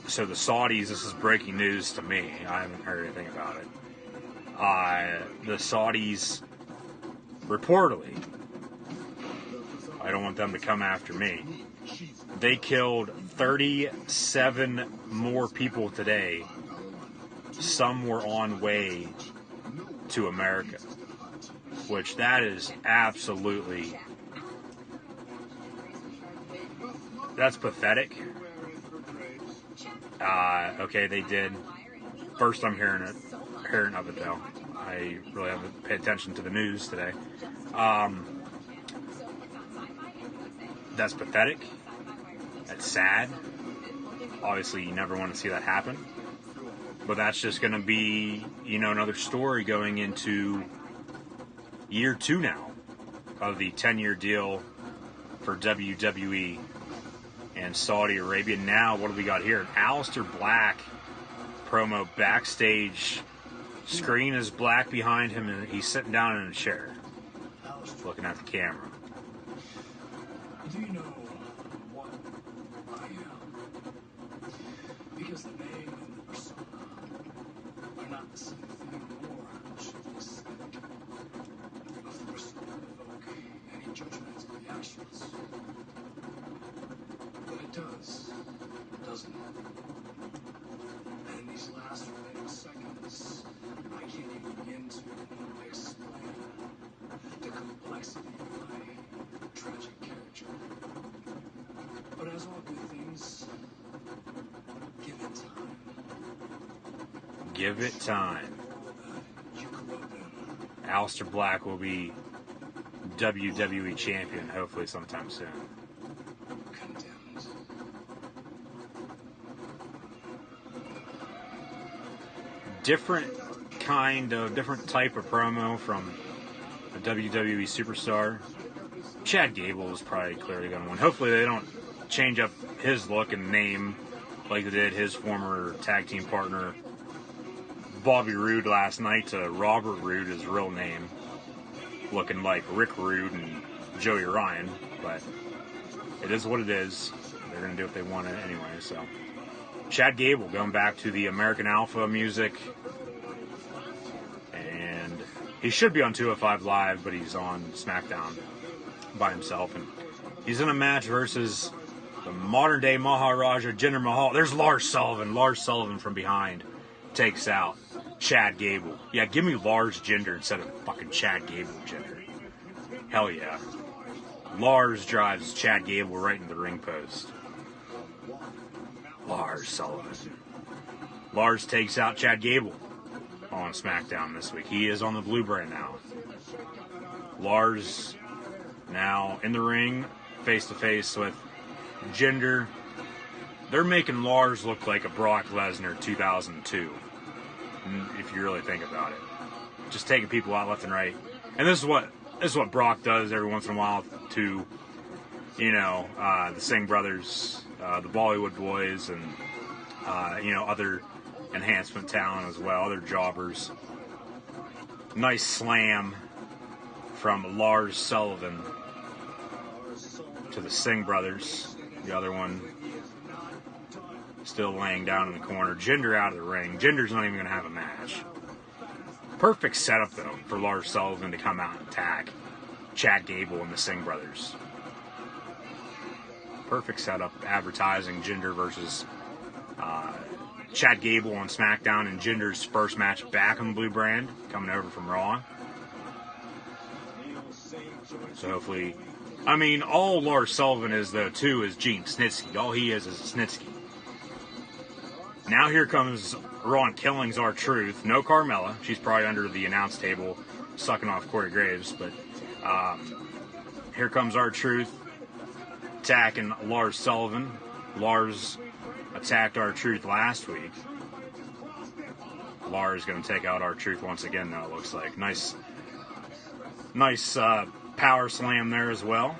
So the Saudis, this is breaking news to me. I haven't heard anything about it. The Saudis, reportedly, I don't want them to come after me, they killed 37 more people today. Some were on way to America, which that is absolutely, that's pathetic. Okay, they did. First I'm hearing of it, though. I really haven't paid attention to the news today. That's pathetic. That's sad. Obviously, you never want to see that happen. But that's just going to be, another story going into year 2 now of the 10-year deal for WWE and Saudi Arabia. Now, what do we got here? An Aleister Black promo backstage. Screen is black behind him, and he's sitting down in a chair. looking at the camera. Do you know what I am? Because the name and the persona are not the same thing, nor should the aesthetic of the persona evoke any judgmental reactions. But it does, doesn't it? And in these last remaining seconds, I can't even begin to explain the complexity of my tragic character. But as all good things, give it time. Give it time. You grew up in. Aleister Black will be WWE champion, hopefully sometime soon. Condemned. Different type of promo from a WWE superstar. Chad Gable is probably clearly going to win. Hopefully they don't change up his look and name like they did his former tag team partner Bobby Roode last night to Robert Roode, his real name, looking like Rick Rude and Joey Ryan, but it is what it is. They're going to do what they want anyway, so. Chad Gable going back to the American Alpha music, and he should be on 205 Live, but he's on SmackDown by himself, and he's in a match versus the modern day Maharaja Jinder Mahal. There's Lars Sullivan from behind takes out Chad Gable. Yeah, give me Lars Jinder instead of fucking Chad Gable Jinder. Hell yeah. Lars drives Chad Gable right into the ring post. Lars Sullivan. Lars takes out Chad Gable on SmackDown this week. He is on the blue brand now. Lars now in the ring, face to face with Jinder. They're making Lars look like a Brock Lesnar 2002, if you really think about it. Just taking people out left and right. And this is what Brock does every once in a while to, the Singh brothers, the Bollywood boys, and other enhancement talent as well, other jobbers. Nice slam from Lars Sullivan to the Singh brothers. The other one still laying down in the corner. Jinder out of the ring. Jinder's not even going to have a match. Perfect setup, though, for Lars Sullivan to come out and attack Chad Gable and the Singh brothers. Perfect setup, advertising Jinder versus Chad Gable on SmackDown, and Jinder's first match back on the blue brand, coming over from Raw. So hopefully, all Lars Sullivan is, though, too, is Gene Snitsky. All he is a Snitsky. Now here comes Ron Killing's R-Truth. No Carmella. She's probably under the announce table sucking off Corey Graves. But here comes R-Truth attacking Lars Sullivan. Lars attacked R-Truth last week. Lars going to take out R-Truth once again, though, it looks like. Nice power slam there as well.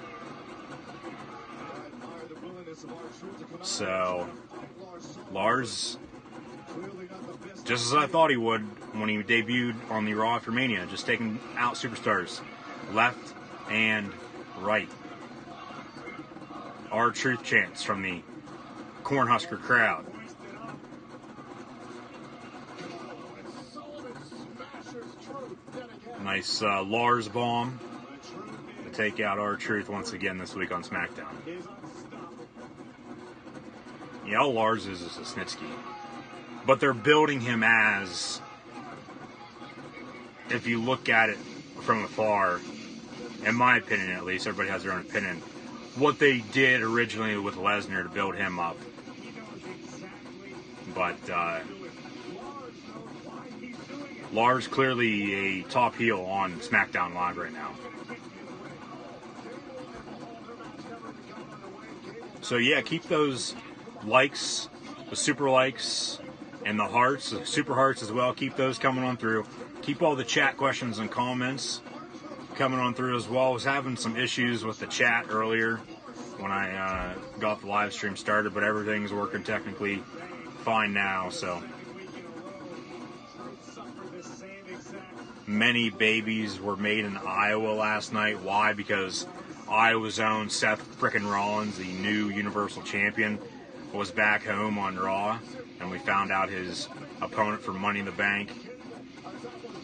So Lars, just as I thought he would when he debuted on the Raw after Mania, just taking out superstars left and right. R-Truth chants from the Cornhusker crowd. Nice Lars bomb to take out R-Truth once again this week on SmackDown. Yeah, all Lars is a Snitsky. But they're building him as, if you look at it from afar, in my opinion at least, everybody has their own opinion, what they did originally with Lesnar to build him up. But Lars clearly a top heel on SmackDown Live right now. So yeah, keep those likes, the super likes, and the hearts, the super hearts as well. Keep those coming on through. Keep all the chat questions and comments coming on through as well. I was having some issues with the chat earlier when I got the live stream started, but everything's working technically fine now. So Many babies were made in Iowa last night. Why? Because Iowa's own Seth frickin' Rollins, the new Universal Champion, was back home on Raw, and we found out his opponent for Money in the Bank,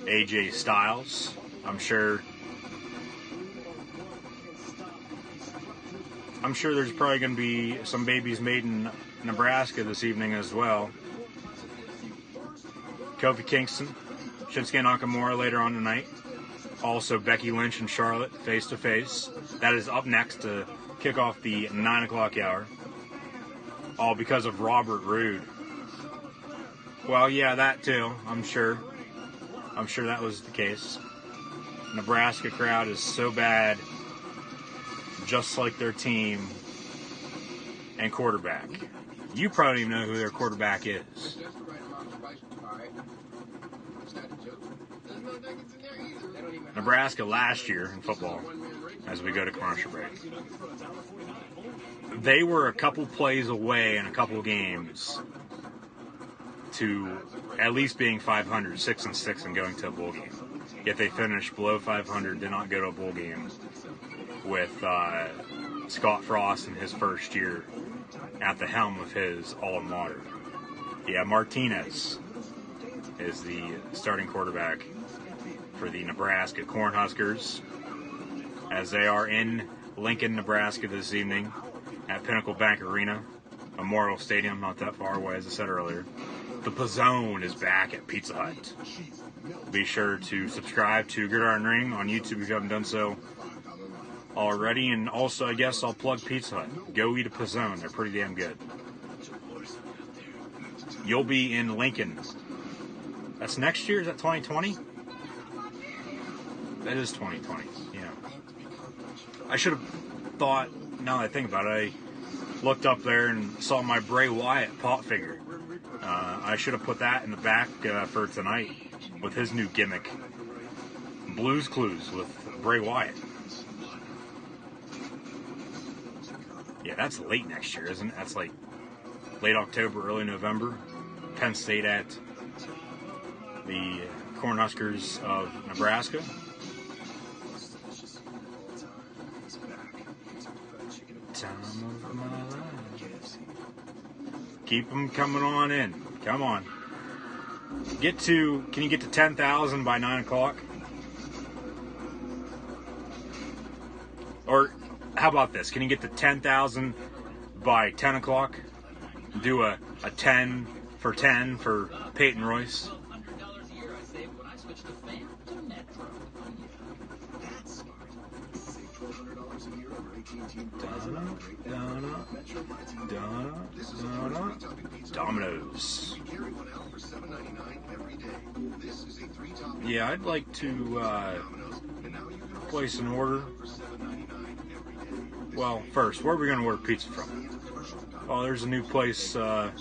AJ Styles. I'm sure there's probably going to be some babies made in Nebraska this evening as well. Kofi Kingston, Shinsuke Nakamura later on tonight. Also Becky Lynch and Charlotte face to face. That is up next to kick off the 9 o'clock hour. All because of Robert Roode. Well, yeah, that too, I'm sure. I'm sure that was the case. Nebraska crowd is so bad, just like their team and quarterback. You probably don't even know who their quarterback is. Nebraska last year in football, as we go to commercial break, they were a couple plays away in a couple games to at least being 500, 6-6, and going to a bowl game. Yet they finished below 500, did not go to a bowl game with Scott Frost in his first year at the helm of his alma mater. Yeah, Martinez is the starting quarterback for the Nebraska Cornhuskers, as they are in Lincoln, Nebraska this evening at Pinnacle Bank Arena, Memorial Stadium, not that far away, as I said earlier. The Pizzone is back at Pizza Hut. Be sure to subscribe to Gridiron Ring on YouTube if you haven't done so already. And also, I guess I'll plug Pizza Hut. Go eat a Pizzone. They're pretty damn good. You'll be in Lincoln. That's next year? Is that 2020? That is 2020, yeah. I should have thought, now that I think about it, I looked up there and saw my Bray Wyatt pop figure. I should have put that in the back for tonight with his new gimmick. Blues Clues with Bray Wyatt. Yeah, that's late next year, isn't it? That's like late October, early November. Penn State at the Cornhuskers of Nebraska. Time of my life. Keep them coming on in. Come on. Can you get to 10,000 by 9 o'clock? Or how about this? Can you get to 10,000 by 10 o'clock? Do a 10 for 10 for Peyton Royce. Domino's. Yeah, I'd like to place an order. Well, first, where are we going to order pizza from? Oh, there's a new place down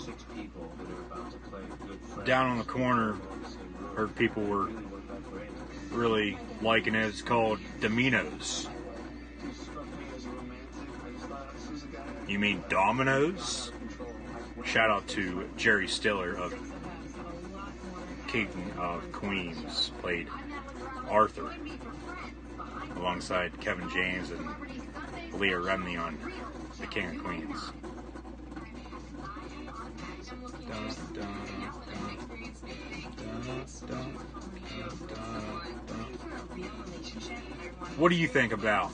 on the corner. Heard people were really liking it. It's called Domino's. You mean Domino's? Shout out to Jerry Stiller of King of Queens, played Arthur alongside Kevin James and Leah Remini on The King of Queens. What do you think about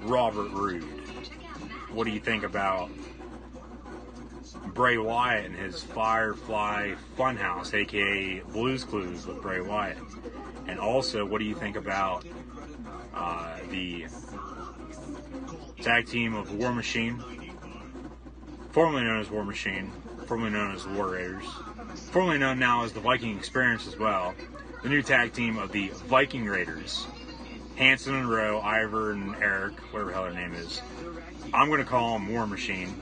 Robert Roode? What do you think about Bray Wyatt and his Firefly Funhouse, aka Blues Clues with Bray Wyatt? And also, what do you think about the tag team of War Machine, formerly known as War Machine, formerly known as War Raiders, formerly known now as the Viking Experience as well, the new tag team of the Viking Raiders, Hanson and Rowe, Ivor and Eric, whatever the hell their name is. I'm going to call them War Machine.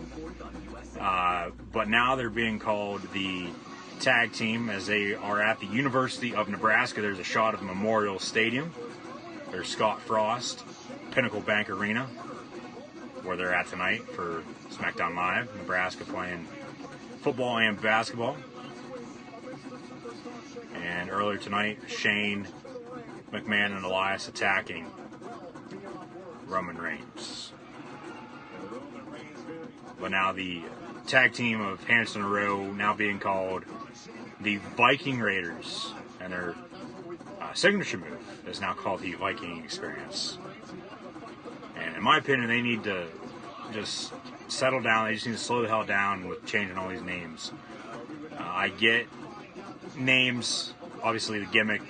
But now they're being called the tag team as they are at the University of Nebraska. There's a shot of Memorial Stadium. There's Scott Frost, Pinnacle Bank Arena, where they're at tonight for SmackDown Live. Nebraska playing football and basketball. And earlier tonight, Shane McMahon and Elias attacking Roman Reigns. But now the tag team of Hanson and Rowe now being called the Viking Raiders, and their signature move is now called the Viking Experience. And in my opinion, they need to just settle down. They just need to slow the hell down with changing all these names. I get names, obviously the gimmick,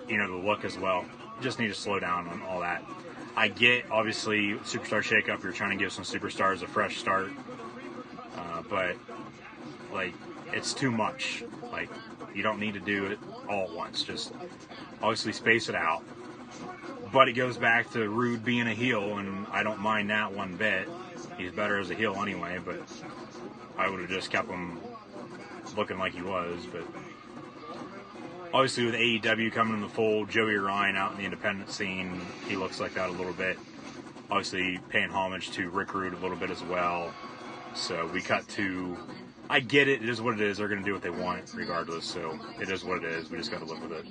the look as well. Just need to slow down on all that. I get, obviously, Superstar Shakeup, you're trying to give some superstars a fresh start. But, it's too much. You don't need to do it all at once. Just, obviously, space it out. But it goes back to Rude being a heel, and I don't mind that one bit. He's better as a heel anyway, but I would have just kept him looking like he was. But obviously with AEW coming in the fold, Joey Ryan out in the independent scene, he looks like that a little bit. Obviously paying homage to Rick Rude a little bit as well. So we cut to, I get it, it is what it is. They're going to do what they want regardless, so it is what it is. We just got to live with it.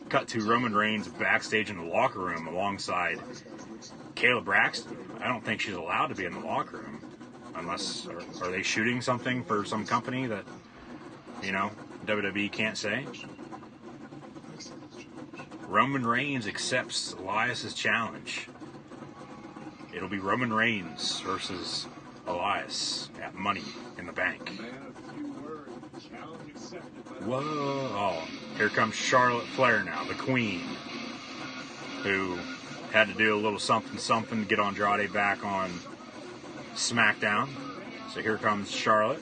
Cut to Roman Reigns backstage in the locker room alongside Kayla Braxton. I don't think she's allowed to be in the locker room unless, are they shooting something for some company that, WWE can't say? Roman Reigns accepts Elias' challenge. It'll be Roman Reigns versus Elias at Money in the Bank. Whoa. Oh, here comes Charlotte Flair now, the queen, who had to do a little something to get Andrade back on SmackDown. So here comes Charlotte.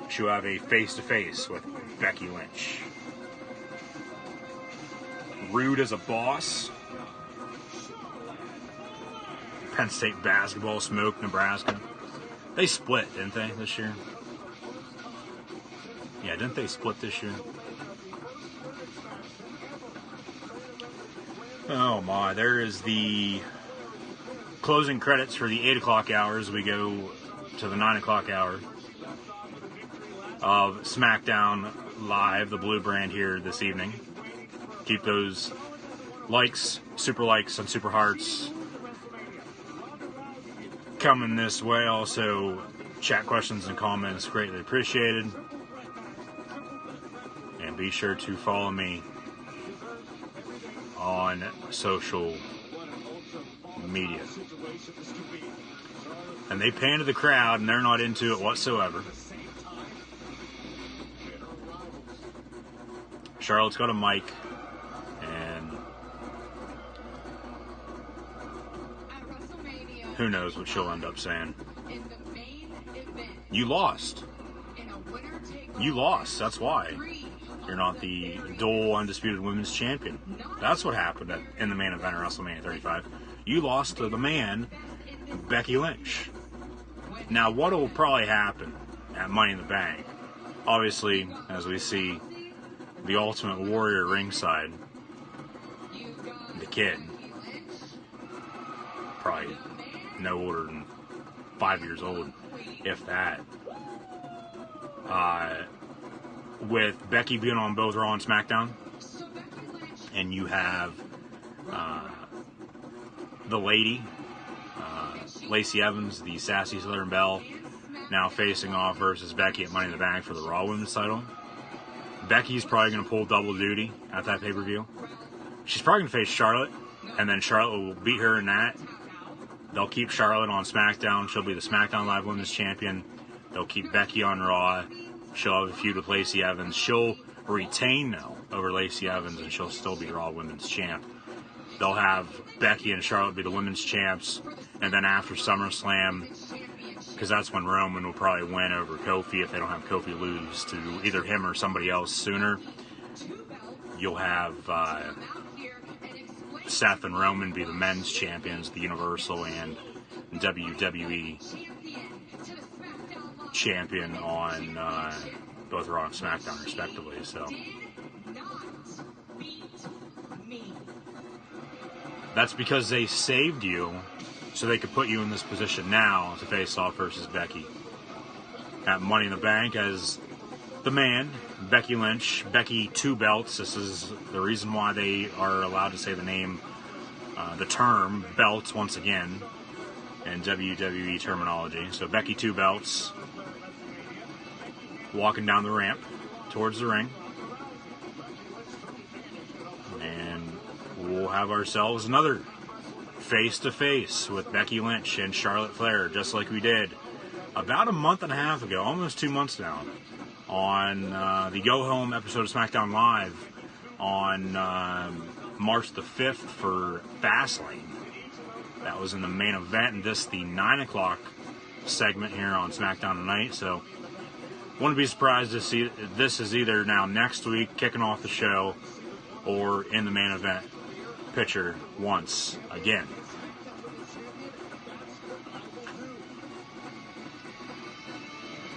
She'll have a face-to-face with Becky Lynch. Rude as a boss. Penn State basketball smoke, Nebraska. They split, didn't they, this year? Yeah, didn't they split this year? Oh my, there is the closing credits for the 8 o'clock hours. We go to the 9 o'clock hour of SmackDown Live, the blue brand here this evening. Keep those likes, and super hearts coming this way. Also, chat questions and comments greatly appreciated. And be sure to follow me on social media. And they pan to the crowd, and they're not into it whatsoever. Charlotte's got a mic, and who knows what she'll end up saying. You lost. You lost, that's why. You're not the dual undisputed women's champion. That's what happened in the main event of WrestleMania 35. You lost to the man, Becky Lynch. Now, what will probably happen at Money in the Bank? Obviously, as we see the Ultimate Warrior ringside, the Kid, probably no older than 5 years old, if that. With Becky being on both Raw and SmackDown, and you have the lady, Lacey Evans, the sassy Southern Belle, now facing off versus Becky at Money in the Bank for the Raw Women's title. Becky's probably going to pull double duty at that pay-per-view. She's probably going to face Charlotte, and then Charlotte will beat her in that. They'll keep Charlotte on SmackDown. She'll be the SmackDown Live Women's Champion. They'll keep Becky on Raw. She'll have a feud with Lacey Evans. She'll retain, though, over Lacey Evans, and she'll still be Raw Women's Champ. They'll have Becky and Charlotte be the Women's Champs, and then after SummerSlam, because that's when Roman will probably win over Kofi if they don't have Kofi lose to either him or somebody else sooner. You'll have Seth and Roman be the men's champions, the Universal and WWE champion on both Raw and SmackDown, respectively. So that's because they saved you so they could put you in this position now to face off versus Becky at Money in the Bank as the man, Becky Lynch, Becky Two Belts. This is the reason why they are allowed to say the term belts once again in WWE terminology. So Becky Two Belts walking down the ramp towards the ring. And we'll have ourselves another face-to-face with Becky Lynch and Charlotte Flair, just like we did about a month and a half ago, almost 2 months now, on the Go Home episode of SmackDown Live on March the 5th for Fastlane. That was in the main event, and this the 9 o'clock segment here on SmackDown tonight. So, wouldn't be surprised to see this is either now next week, kicking off the show, or in the main event picture once again.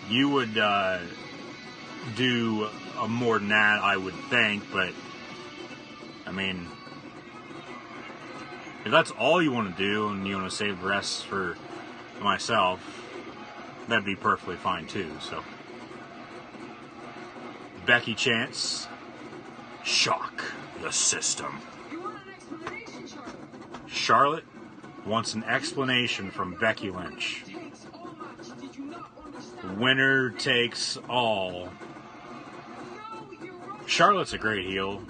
You would do more than that, I would think, but I mean, if that's all you want to do and you want to save the rest for myself, that'd be perfectly fine too. So, Becky chants, "Shock the system." Charlotte wants an explanation from Becky Lynch. Winner takes all. Charlotte's a great heel.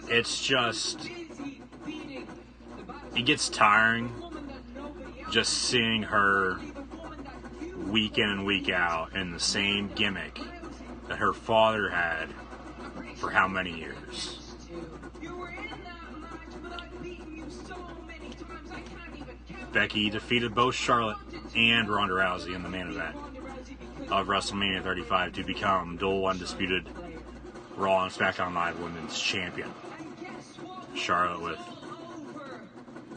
It's just, it gets tiring just seeing her week in and week out in the same gimmick that her father had for how many years. Becky defeated both Charlotte and Ronda Rousey in the main event of WrestleMania 35 to become dual undisputed Raw and SmackDown Live Women's Champion. Charlotte with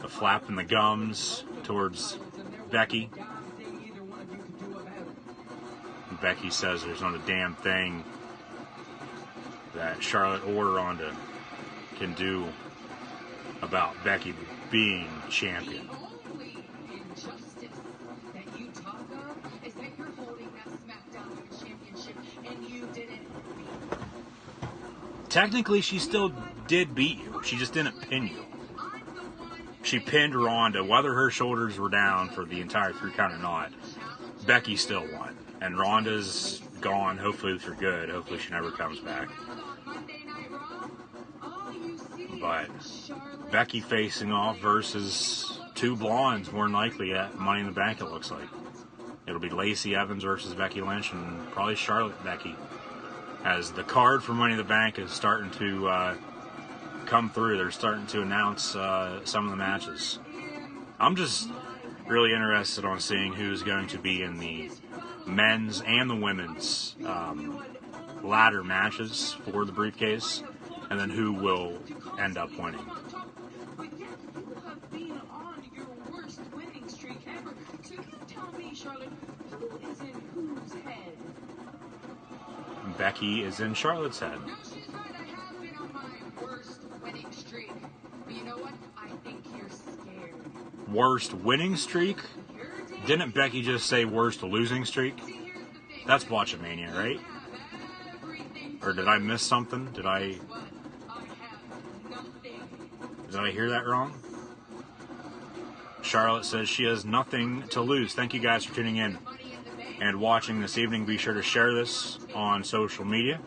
the flap in the gums towards Becky. Becky says there's not a damn thing that Charlotte or Ronda can do about Becky being champion. Technically, she still did beat you. She just didn't pin you. She pinned Ronda, whether her shoulders were down for the entire 3 count or not. Becky still won. And Ronda's gone, hopefully for good. Hopefully she never comes back. But Becky facing off versus 2 blondes, more than likely at Money in the Bank, it looks like. It'll be Lacey Evans versus Becky Lynch, and probably Charlotte Becky, as the card for Money in the Bank is starting to come through. They're starting to announce some of the matches. I'm just really interested on seeing who's going to be in the men's and the women's ladder matches for the briefcase, and then who will end up winning. Becky is in Charlotte's head. No, she's right. I have been on my worst winning streak. But you know what? I think you're scared. Worst winning streak? Didn't Becky just say worst losing streak? That's Botchamania, right? Or did I miss something? Did I hear that wrong? Charlotte says she has nothing to lose. Thank you guys for tuning in and watching this evening. Be sure to share this on social media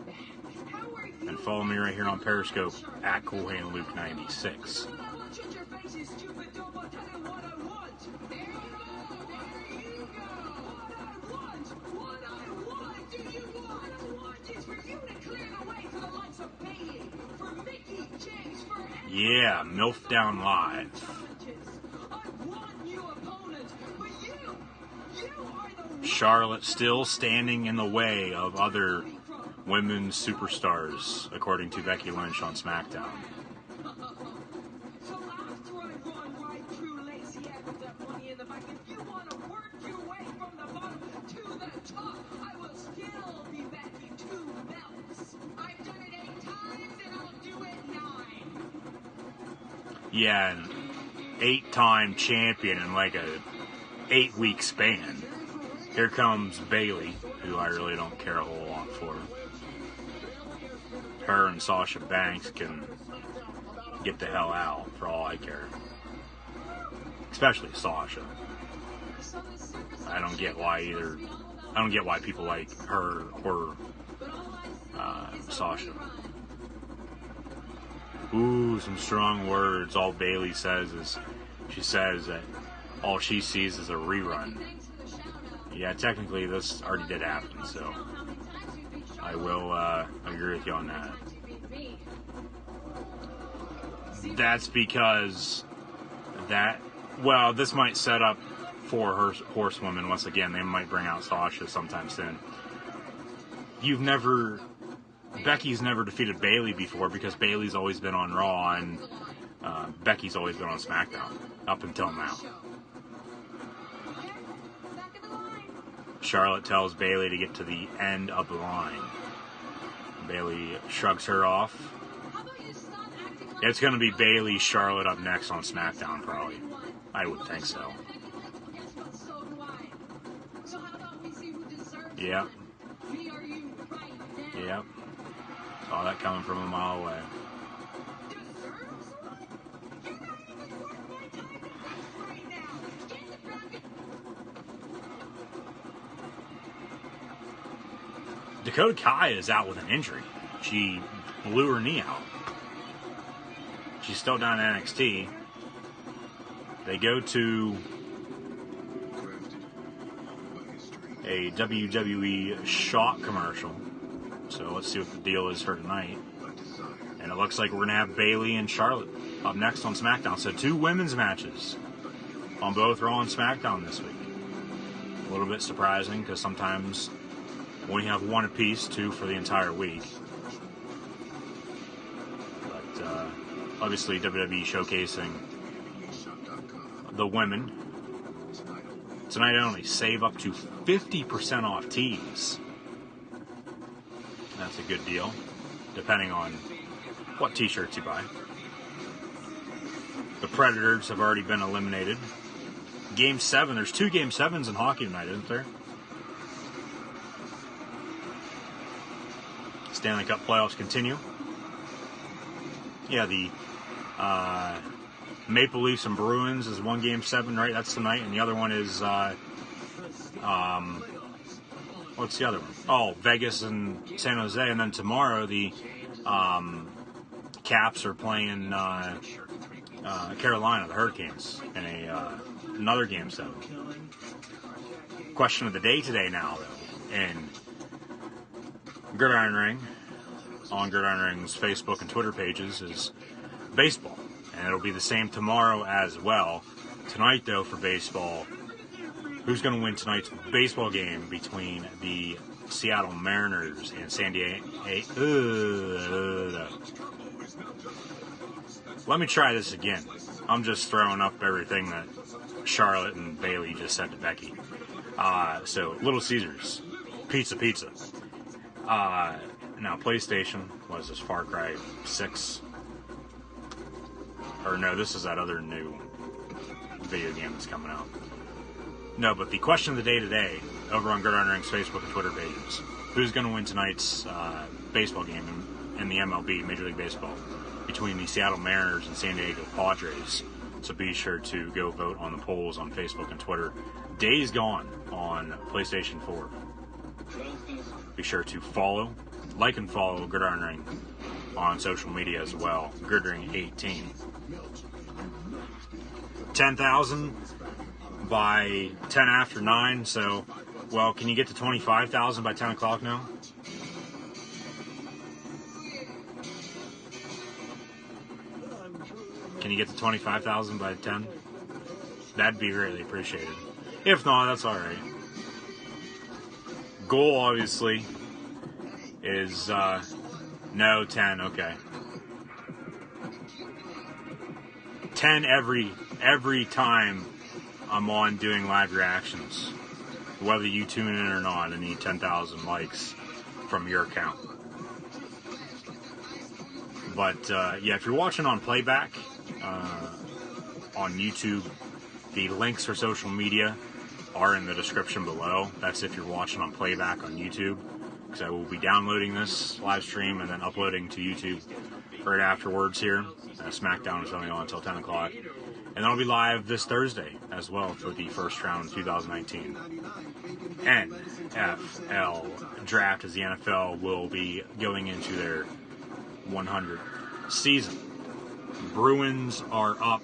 and follow me right here on Periscope at CoolHandLuke96. Yeah, MILF Down Live. Charlotte still standing in the way of other women's superstars, according to Becky Lynch on SmackDown. Yeah, an 8-time champion in like a 8-week span. Here comes Bayley who I really don't care a whole lot for. Her and Sasha Banks can get the hell out for all I care. Especially Sasha. I don't get why people like her or Sasha. Ooh, some strong words. All Bayley says is, she says that all she sees is a rerun. Yeah, technically this already did happen, so I will agree with you on that. That's because this might set up for her horsewomen once again. They might bring out Sasha sometime soon. Becky's never defeated Bayley before because Bayley's always been on Raw and Becky's always been on SmackDown up until now. Charlotte tells Bayley to get to the end of the line. Bayley shrugs her off. It's going to be Bayley Charlotte up next on SmackDown, probably. I would think so. Yep. Yep. Saw that coming from a mile away. Dakota Kai is out with an injury. She blew her knee out. She's still down in NXT. They go to a WWE Shock commercial. So let's see what the deal is for tonight. And it looks like we're going to have Bayley and Charlotte up next on SmackDown. So 2 women's matches on both Raw and SmackDown this week. A little bit surprising because sometimes when you have one apiece, 2 for the entire week. But obviously WWE showcasing the women. Tonight only, save up to 50% off tees. That's a good deal, depending on what t-shirts you buy. The Predators have already been eliminated. Game 7, there's 2 Game 7s in hockey tonight, isn't there? Stanley Cup playoffs continue. Yeah, the Maple Leafs and Bruins is 1 Game 7, right? That's tonight, and the other one is what's the other one? Oh, Vegas and San Jose, and then tomorrow the Caps are playing Carolina, the Hurricanes, in another Game 7. Question of the day today now, though, in Gridiron Ring, on Gridiron Ring's Facebook and Twitter pages, is baseball. And it'll be the same tomorrow as well. Tonight, though, for baseball, who's going to win tonight's baseball game between the Seattle Mariners and San Diego? Let me try this again. I'm just throwing up everything that Charlotte and Bayley just said to Becky. So, Little Caesars, pizza. Now, PlayStation, what is this, Far Cry 6? Or no, this is that other new video game that's coming out. No, but the question of the day today, over on Gridiron Ring's Facebook and Twitter pages, who's going to win tonight's baseball game in the MLB, Major League Baseball, between the Seattle Mariners and San Diego Padres? So be sure to go vote on the polls on Facebook and Twitter. Days Gone on PlayStation 4. Be sure to like and follow Gridiron Ring on social media as well. Gridiron18. 10,000 by 10 after 9. So, well, can you get to 25,000 by 10 o'clock now? Can you get to 25,000 by 10? That'd be greatly appreciated. If not, that's alright. Goal, obviously, is, no, 10, okay. 10 every time I'm on doing live reactions. Whether you tune in or not, I need 10,000 likes from your account. But, yeah, if you're watching on playback, on YouTube, the links for social media are in the description below. That's if you're watching on playback on YouTube, because I will be downloading this live stream and then uploading to YouTube right afterwards here. SmackDown is only on until 10 o'clock. And then I'll be live this Thursday as well for the first round of 2019 NFL draft, as the NFL will be going into their 100th season. Bruins are up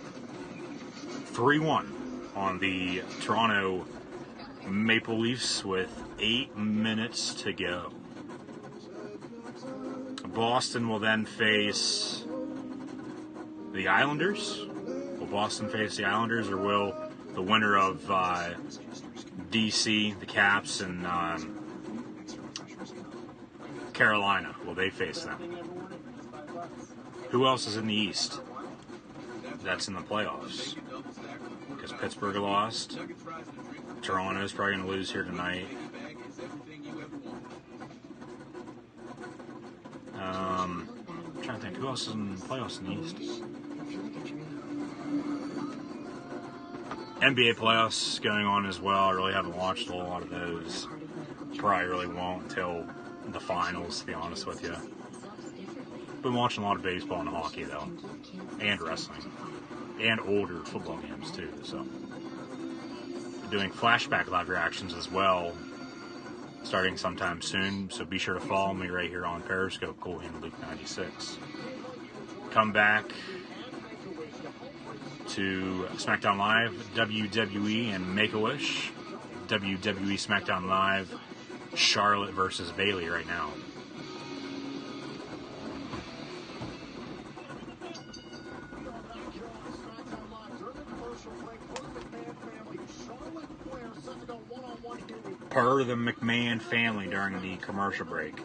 3-1 on the Toronto Maple Leafs with 8 minutes to go. Boston will then face the Islanders. Will Boston face the Islanders, or will the winner of DC, the Caps, and Carolina, will they face them? Who else is in the East that's in the playoffs? Because Pittsburgh lost. Toronto's probably going to lose here tonight. I'm trying to think, who else is in the playoffs in the East? NBA playoffs going on as well. I really haven't watched a whole lot of those. Probably really won't until the finals, to be honest with you. Been watching a lot of baseball and hockey, though. And wrestling. And older football games, too. So, doing flashback live reactions as well, starting sometime soon. So be sure to follow me right here on Periscope, CoolHandLuke96. Come back to SmackDown Live, WWE, and Make-A-Wish. WWE SmackDown Live, Charlotte versus Bayley right now. Per the McMahon family during the commercial break,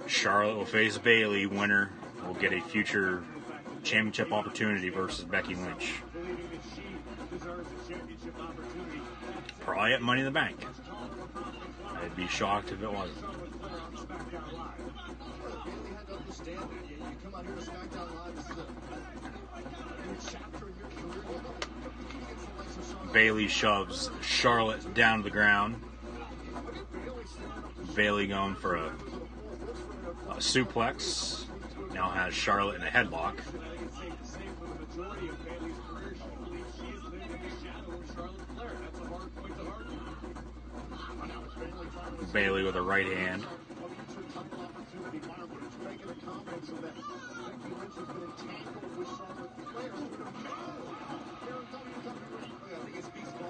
Charlotte will face Bayley. Winner will get a future championship opportunity versus Becky Lynch. Probably at Money in the Bank. I'd be shocked if it wasn't. Bayley shoves Charlotte down to the ground. Bayley going for a suplex. Now has Charlotte in a headlock. Bayley with a right hand.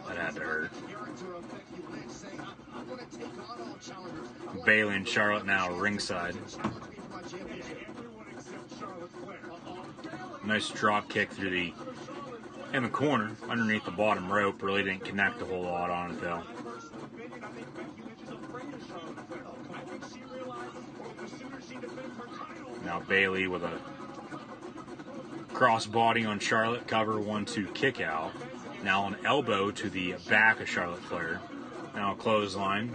That had to hurt. Bayley and Charlotte now ringside. Nice drop kick through in the corner, underneath the bottom rope. Really didn't connect a whole lot on it though. Now Bayley with a crossbody on Charlotte, cover 1-2 kick out. Now an elbow to the back of Charlotte Flair. Now a clothesline.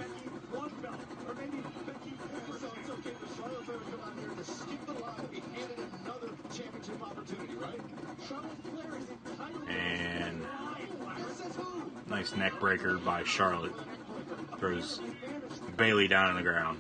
And nice neck breaker by Charlotte. Throws Bayley down on the ground.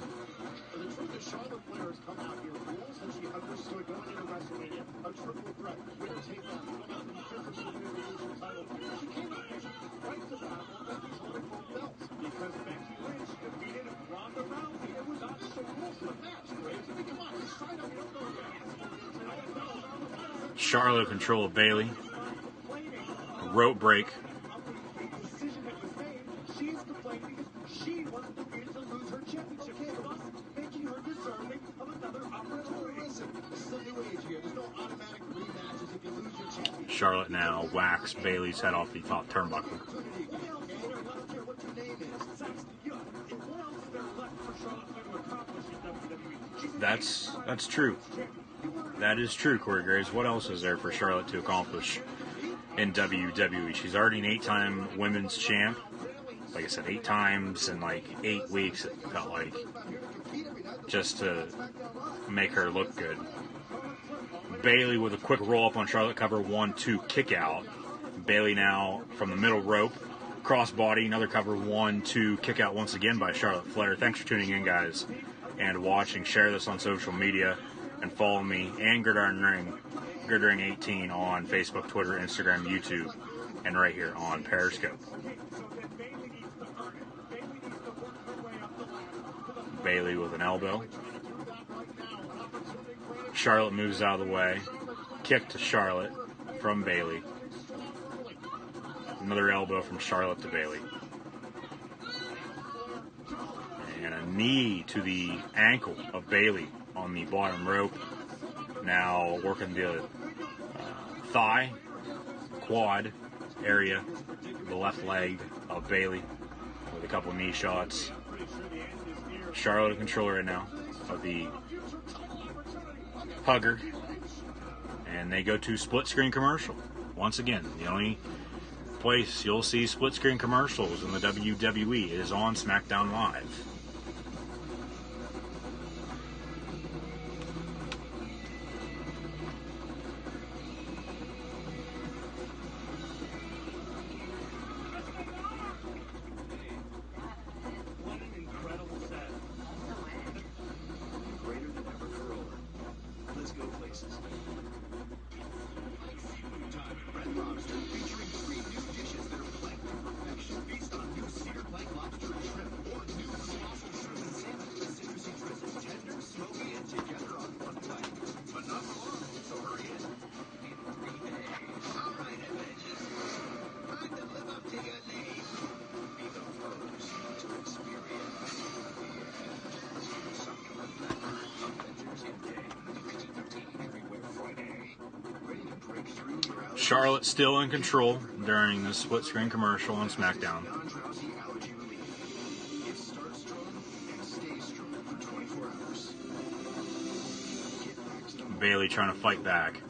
Charlotte control of Bayley. Rope break. Charlotte now whacks Bayley's head off the top turnbuckle. That's true. That is true, Corey Graves. What else is there for Charlotte to accomplish in WWE? She's already an 8-time women's champ. Like I said, 8 times in like 8 weeks, it felt like. Just to make her look good. Bayley with a quick roll up on Charlotte, cover 1-2 kick out. Bayley now from the middle rope Crossbody, another cover, 1-2, kick out once again by Charlotte Flair. Thanks for tuning in, guys, and watching. Share this on social media, and follow me and Gridiron Ring, Gridiron 18 on Facebook, Twitter, Instagram, YouTube, and right here on Periscope. Bayley with an elbow. Charlotte moves out of the way. Kick to Charlotte from Bayley. Another elbow from Charlotte to Bayley. And a knee to the ankle of Bayley on the bottom rope. Now working the thigh, quad area, the left leg of Bayley with a couple knee shots. Charlotte in control right now of the hugger. And they go to split screen commercial. Once again, the only place you'll see split screen commercials in the WWE is on SmackDown Live. What an incredible set. Greater than ever for Owen. Let's go places. Food time at Red Lobster, featuring 3 new dishes that are planked to perfection. Feast on new cedar plank lobster and shrimp, or new colossal shrimp and salmon with citrusy drizzle. Tender, smoky, and together on one plate. But not for long, so hurry in. In 3 days. All right, Avengers. Time to live up to your name. Be the first to experience something like that. Avengers Endgame, PG-13 everywhere Friday. Ready to break through your allergies? Charlotte still in control during the split screen commercial on SmackDown. Non-drowsy allergy relief. It starts strong and stays strong for 24 hours. Get back to the Bayley trying to fight back.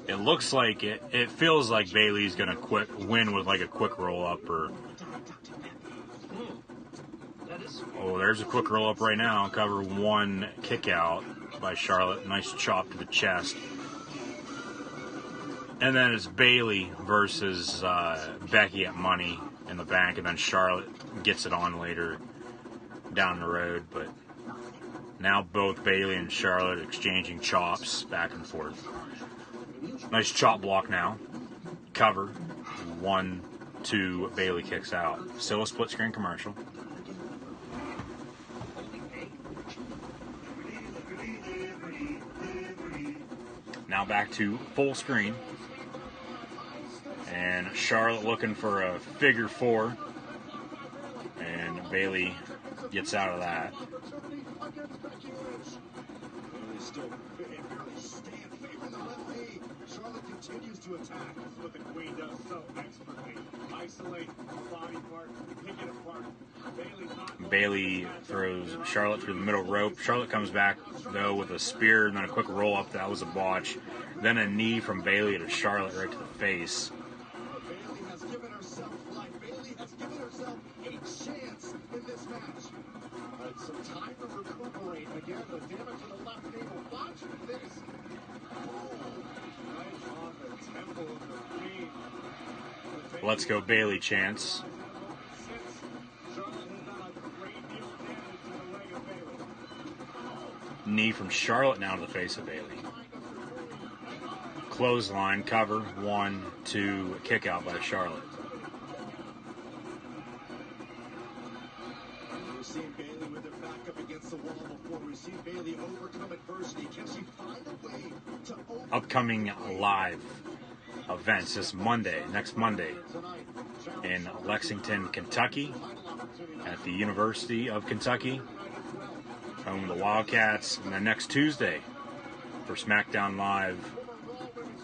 It looks like it feels like Bayley's gonna win with like a quick roll up or oh, there's a quick roll up right now. Cover 1, kick out by Charlotte. Nice chop to the chest. And then it's Bayley versus Becky at Money in the Bank, and then Charlotte gets it on later down the road. But now both Bayley and Charlotte exchanging chops back and forth. Nice chop block now. Cover. 1, 2, Bayley kicks out. Still a split screen commercial. Now back to full screen. And Charlotte looking for a figure 4. And Bayley gets out of that. Charlotte continues to attack. That's what the Queen does so expertly. Isolate a body part, pick it apart. Bayley throws Charlotte through the middle rope. Charlotte comes back, though, with a spear and then a quick roll up. That was a botch. Then a knee from Bayley to Charlotte right to the face. Bayley has given herself life. Bayley has given herself a chance in this match. Some time to recuperate. Again, the damage to the left knee will watch this. Right on the temple of the Queen. Let's go Bayley chants. Knee from Charlotte now to the face of Bayley. Clothesline cover, 1, 2, kick out by Charlotte. We've seen Bayley with her back up against the wall before. We've seen Bayley overcome adversity. Can she find a way to overcome Upcoming live events this Monday, next Monday, in Lexington, Kentucky, at the University of Kentucky, home of the Wildcats, and then next Tuesday for SmackDown Live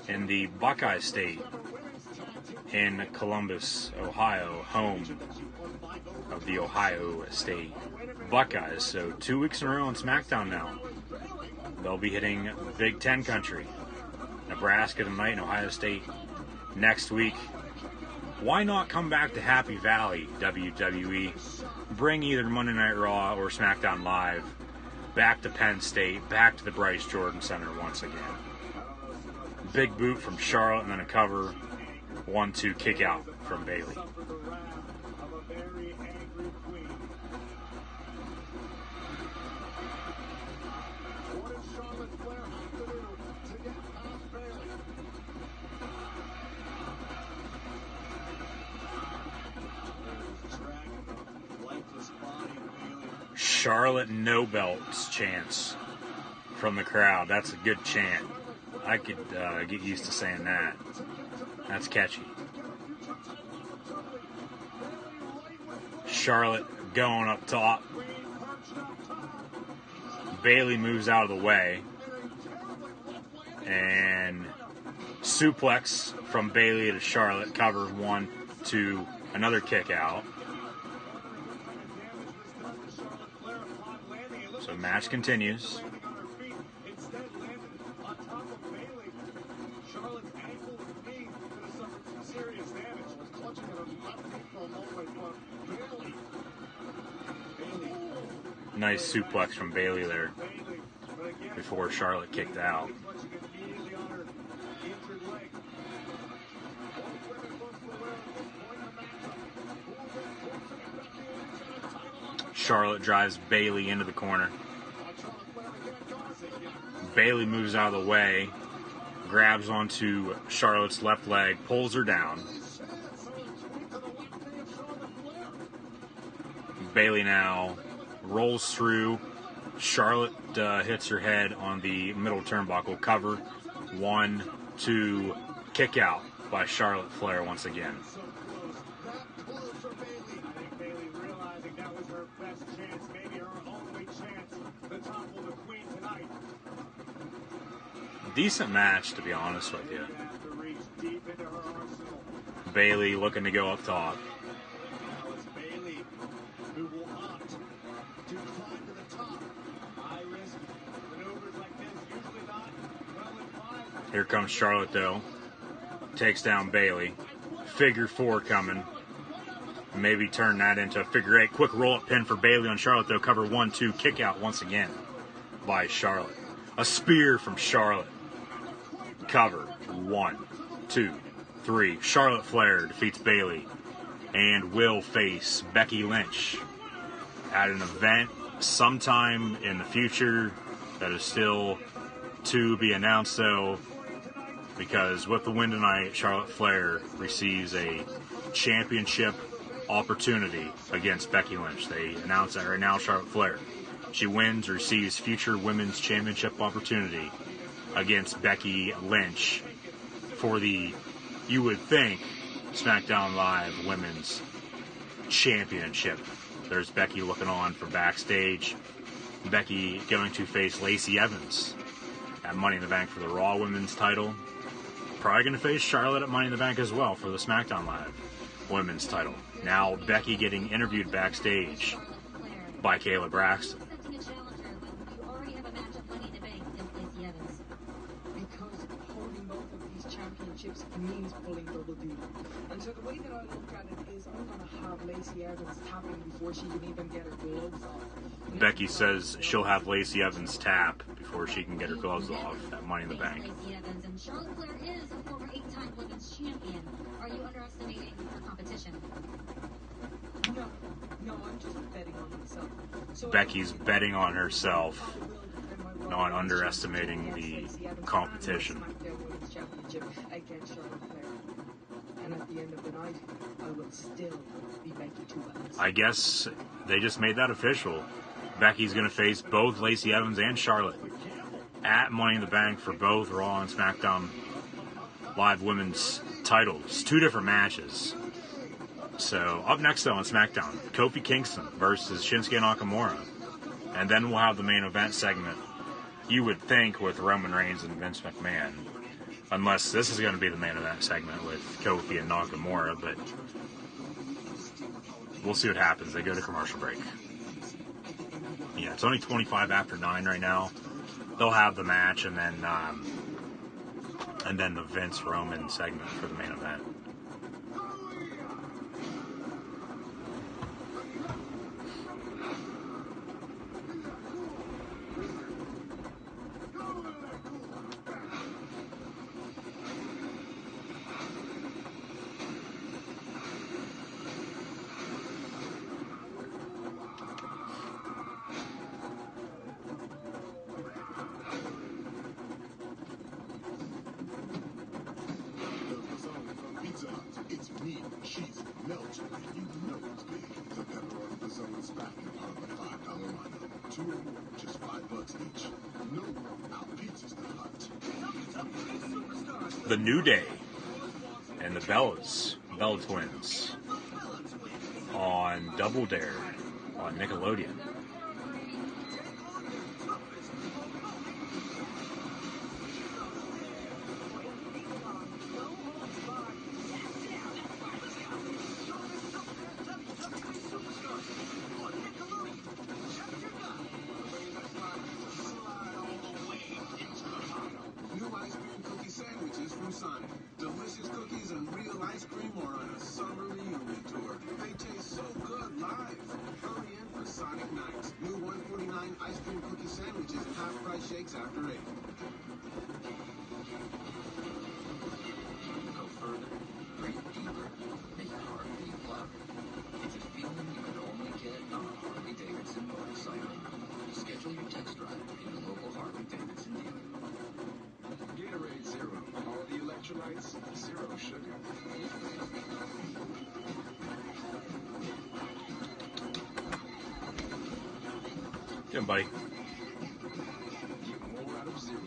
in the Buckeye State in Columbus, Ohio, home of the Ohio State Buckeyes. So 2 weeks in a row on SmackDown now. They'll be hitting Big Ten country. Nebraska tonight and Ohio State next week. Why not come back to Happy Valley, WWE? Bring either Monday Night Raw or SmackDown Live back to Penn State, back to the Bryce Jordan Center once again. Big boot from Charlotte and then a cover, 1-2 kick out from from Bayley. Suffered the wrath of a very angry queen. What did Charlotte Flair have to do to get past Bayley? Dragging the lifeless body of Bayley. Charlotte no belts chants from the crowd. That's a good chant. I could get used to saying that. That's catchy. Charlotte going up top. Bayley moves out of the way. And suplex from Bayley to Charlotte. Cover 1, 2, another kick out. So match continues. Nice suplex from Bayley there before Charlotte kicked out. Charlotte drives Bayley into the corner. Bayley moves out of the way, grabs onto Charlotte's left leg, pulls her down. Bayley now rolls through. Charlotte hits her head on the middle turnbuckle. Cover 1, 2, kick out by Charlotte Flair once again. Decent match, to be honest with you. Bayley looking to go up top. Here comes Charlotte, though. Takes down Bayley. Figure 4 coming. Maybe turn that into a figure 8. Quick roll-up pin for Bayley on Charlotte, though. Cover 1, 2. Kick out once again by Charlotte. A spear from Charlotte. Cover 1, 2, 3. Charlotte Flair defeats Bayley and will face Becky Lynch at an event sometime in the future that is still to be announced, though, because with the win tonight, Charlotte Flair receives a championship opportunity against Becky Lynch. They announced that right now. Charlotte Flair, she wins, receives future women's championship opportunity against Becky Lynch for the, you would think, SmackDown Live Women's Championship. There's Becky looking on from backstage. Becky going to face Lacey Evans at Money in the Bank for the Raw Women's title. Probably going to face Charlotte at Money in the Bank as well for the SmackDown Live Women's title. Now Becky getting interviewed backstage by Kayla Braxton. Means pulling double duty. And so the way that I look at it is I'm going to have Lacey Evans tapping before she can even get her gloves off. Becky says she'll have Lacey Evans tap before she can get her gloves off at Money in the Bank. Lacey Evans, and Charlotte Flair is a former 8-time women's champion. Are you underestimating her competition? No, I'm just betting on myself. So Becky's betting on herself, not underestimating the competition. Against Charlotte Flair. And at the end of the night, I would still be Becky 2 Evans. I guess they just made that official. Becky's going to face both Lacey Evans and Charlotte at Money in the Bank for both Raw and SmackDown Live Women's titles. 2 different matches. So, up next, though, on SmackDown, Kofi Kingston versus Shinsuke Nakamura. And then we'll have the main event segment, you would think, with Roman Reigns and Vince McMahon. Unless this is going to be the main event segment with Kofi and Nakamura, but we'll see what happens. They go to commercial break. Yeah, it's only 25 after 9 right now. They'll have the match and then the Vince Roman segment for the main event. 2 or more, just $5 each. No, our pizza's the hut. The New Day and the Bella Twins on Double Dare on Nickelodeon. Delicious cookies and real ice cream are on a summer reunion tour. They taste so good live. Hurry in for Sonic Nights. New $1.49 ice cream cookie sandwiches and half-price shakes after 8. Go further, breathe deeper, make your heart beat louder. It's a feeling you can only get on a Harley-Davidson motorcycle. Schedule your test drive at your local Harley-Davidson dealer. Gatorade Zero. All the electrolytes, zero sugar. Good, buddy. Get more out of zero.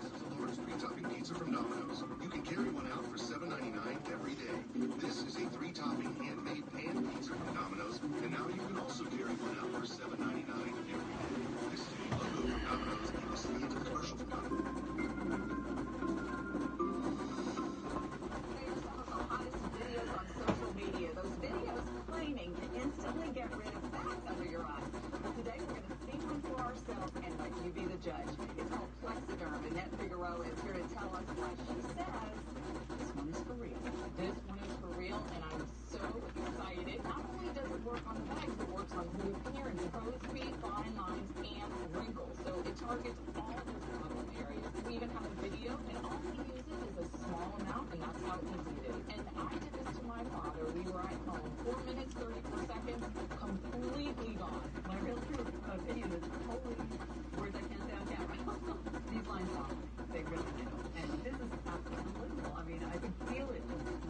This is a large 3-topping pizza from Domino's. You can carry one out for $7.99 every day. This is a 3-topping handmade pan pizza from Domino's, and now you can also carry one out for $7.99 every day. This is a logo from Domino's, and you'll see the commercial from Domino's. Judge. It's called Plexiderm. Annette Figueroa is here to tell us what she says. This one is for real. This one is for real, and I'm so excited. Not only does it work on the bags, it works on smooth appearance, crow's feet, fine lines, and wrinkles. So it targets all those problem areas. We even have a video, and all he uses is a small amount, and that's how easy it is. And I did this to my father. We were at home. 4 minutes, 34 seconds, completely gone. My real true opinion is totally words I can't say on camera. These lines off. They really do. And this is absolutely unbelievable. I mean, I can feel it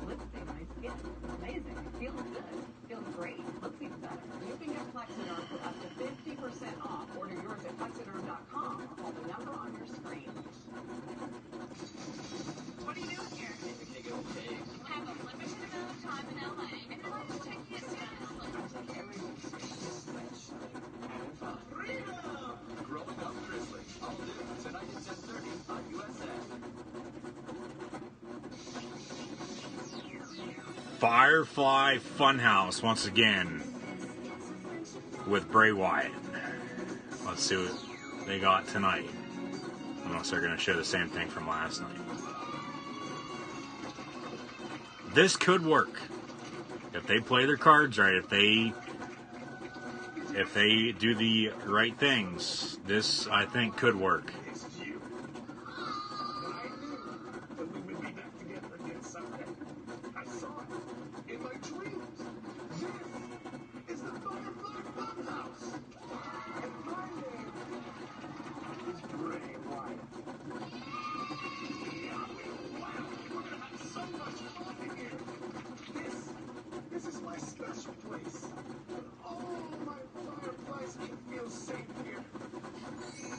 lifting my skin. Amazing. It feels good. Feels great. Looks even better. You can get Plexiderm for up to 50% off. Order yours at Plexiderm.com or call the number on your screen. What are you doing here? I have a limited amount of time in LA, and then I'm just taking it seriously. Freedom! Growing Up Grizzly. All new tonight at 10:30 on USA. Firefly Funhouse once again with Bray Wyatt. Let's see what they got tonight. Unless they're going to show the same thing from last night. This could work if they play their cards right. If they do the right things, this I think could work. This is my special place. All my fireflies can feel safe here.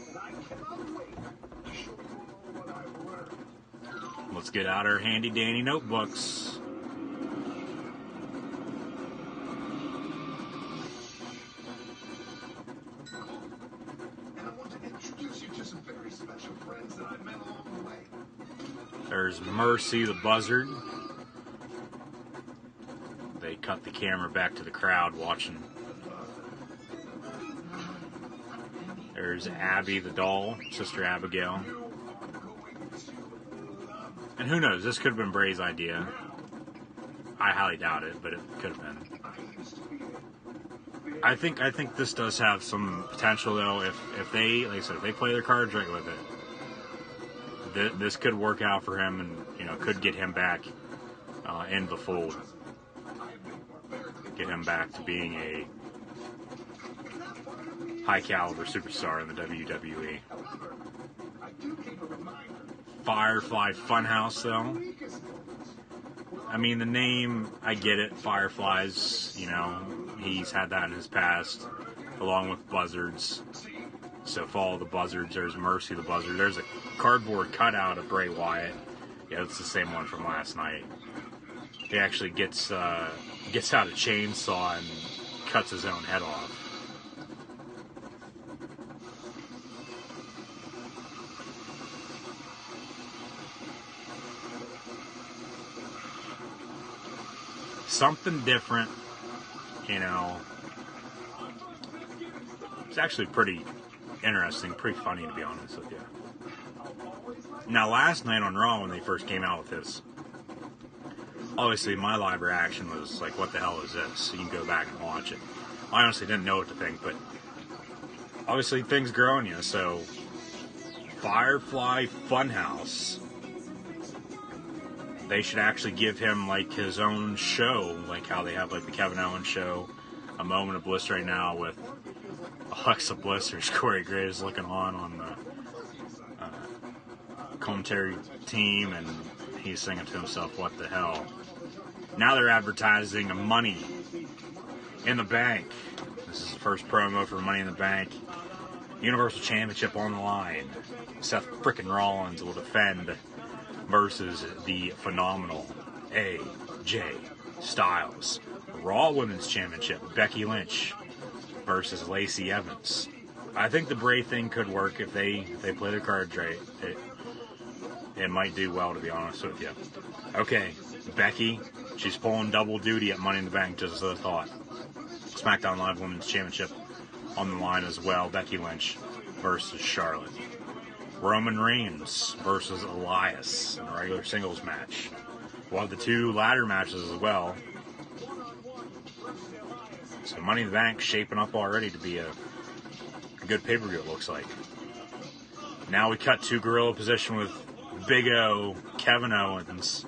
And I cannot wait to show you all what I've learned. Let's get out our handy dandy notebooks. And I want to introduce you to some very special friends that I met along the way. There's Mercy the Buzzard. They cut the camera back to the crowd watching. There's Abby the doll, Sister Abigail. And who knows, this could have been Bray's idea. I highly doubt it, but it could have been. I think this does have some potential though. If they, like I said, if they play their cards right with it, this could work out for him, and could get him back in the fold. Get him back to being a high caliber superstar in the WWE. Firefly Funhouse, though. I mean, the name, I get it. Fireflies, he's had that in his past. along with buzzards. So follow the buzzards. There's Mercy the buzzard. There's a cardboard cutout of Bray Wyatt. Yeah, it's the same one from last night. He actually gets out a chainsaw and cuts his own head off. Something different, you know. It's actually pretty interesting, pretty funny, to be honest with you. Now, last night on Raw, when they first came out with this, obviously my live reaction was like, what the hell is this? You can go back and watch it. I honestly didn't know what to think, but obviously things grow on you. So, Firefly Funhouse, they should actually give him like his own show, like how they have like the Kevin Owens show, A Moment of Bliss right now with Alexa Bliss or Corey Graves looking on the commentary team, and he's singing to himself, what the hell. Now they're advertising Money in the Bank. This is the first promo for Money in the Bank. Universal Championship on the line. Seth frickin' Rollins will defend versus the phenomenal AJ Styles. Raw Women's Championship, Becky Lynch versus Lacey Evans. I think the Bray thing could work if they play their cards right. It might do well, to be honest with you. Okay, Becky, she's pulling double duty at Money in the Bank, just as I thought. SmackDown Live Women's Championship on the line as well. Becky Lynch versus Charlotte. Roman Reigns versus Elias in a regular singles match. We'll have the two ladder matches as well. So Money in the Bank shaping up already to be a good pay-per-view, it looks like. Now we cut to gorilla position with Big O, Kevin Owens,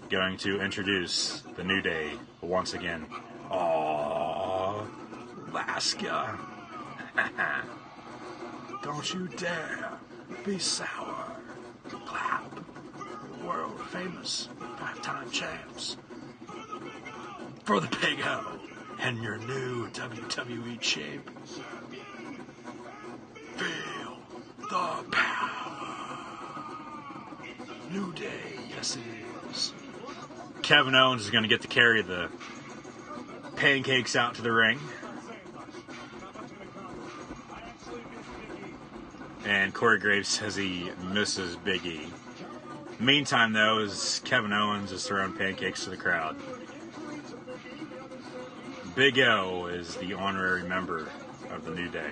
going to introduce the New Day once again. Aww, Alaska. Don't you dare be sour. Clap. World famous 5-time champs. For the Big O and your new WWE champ. Feel the power. New Day, yes it is. Kevin Owens is going to get to carry the pancakes out to the ring. And Corey Graves says he misses Big E. Meantime, though, as Kevin Owens is throwing pancakes to the crowd. Big O is the honorary member of the New Day.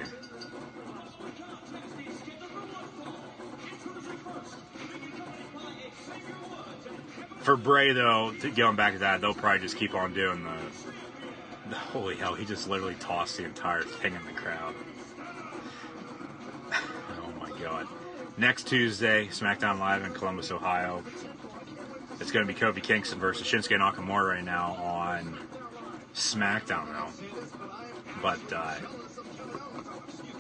For Bray, though, going back to that, they'll probably just keep on doing the holy hell, he just literally tossed the entire thing in the crowd. Oh my god. Next Tuesday, SmackDown Live in Columbus, Ohio. It's going to be Kofi Kingston versus Shinsuke Nakamura right now on SmackDown now. But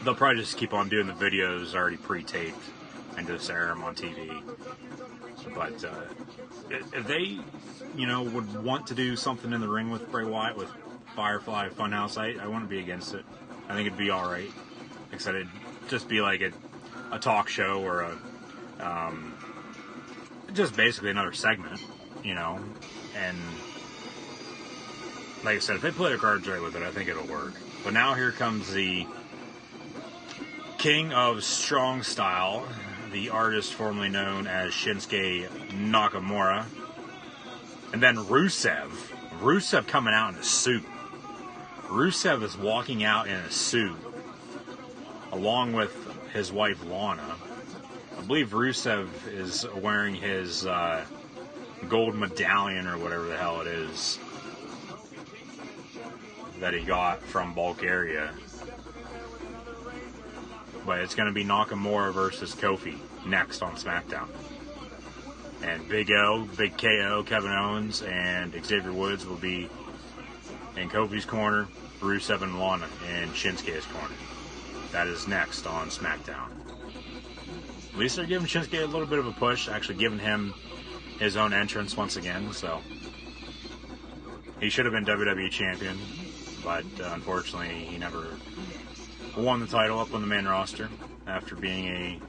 they'll probably just keep on doing the videos already pre-taped and just air them on TV. But if they, would want to do something in the ring with Bray Wyatt with Firefly Funhouse, I wouldn't be against it. I think it'd be all right. Like I said, it'd just be like a talk show or just basically another segment, and like I said, if they play their cards right with it, I think it'll work. But now here comes the King of Strong Style, the artist formerly known as Shinsuke Nakamura, and then Rusev coming out in a suit. Rusev is walking out in a suit along with his wife Lana. I believe Rusev is wearing his gold medallion or whatever the hell it is that he got from Bulgaria. But it's going to be Nakamura versus Kofi next on SmackDown. And Big O, Big KO, Kevin Owens, and Xavier Woods will be in Kofi's corner, Rusev and Lana in Shinsuke's corner. That is next on SmackDown. At least they're giving Shinsuke a little bit of a push, actually giving him his own entrance once again. So he should have been WWE champion, but unfortunately he never won the title up on the main roster after being a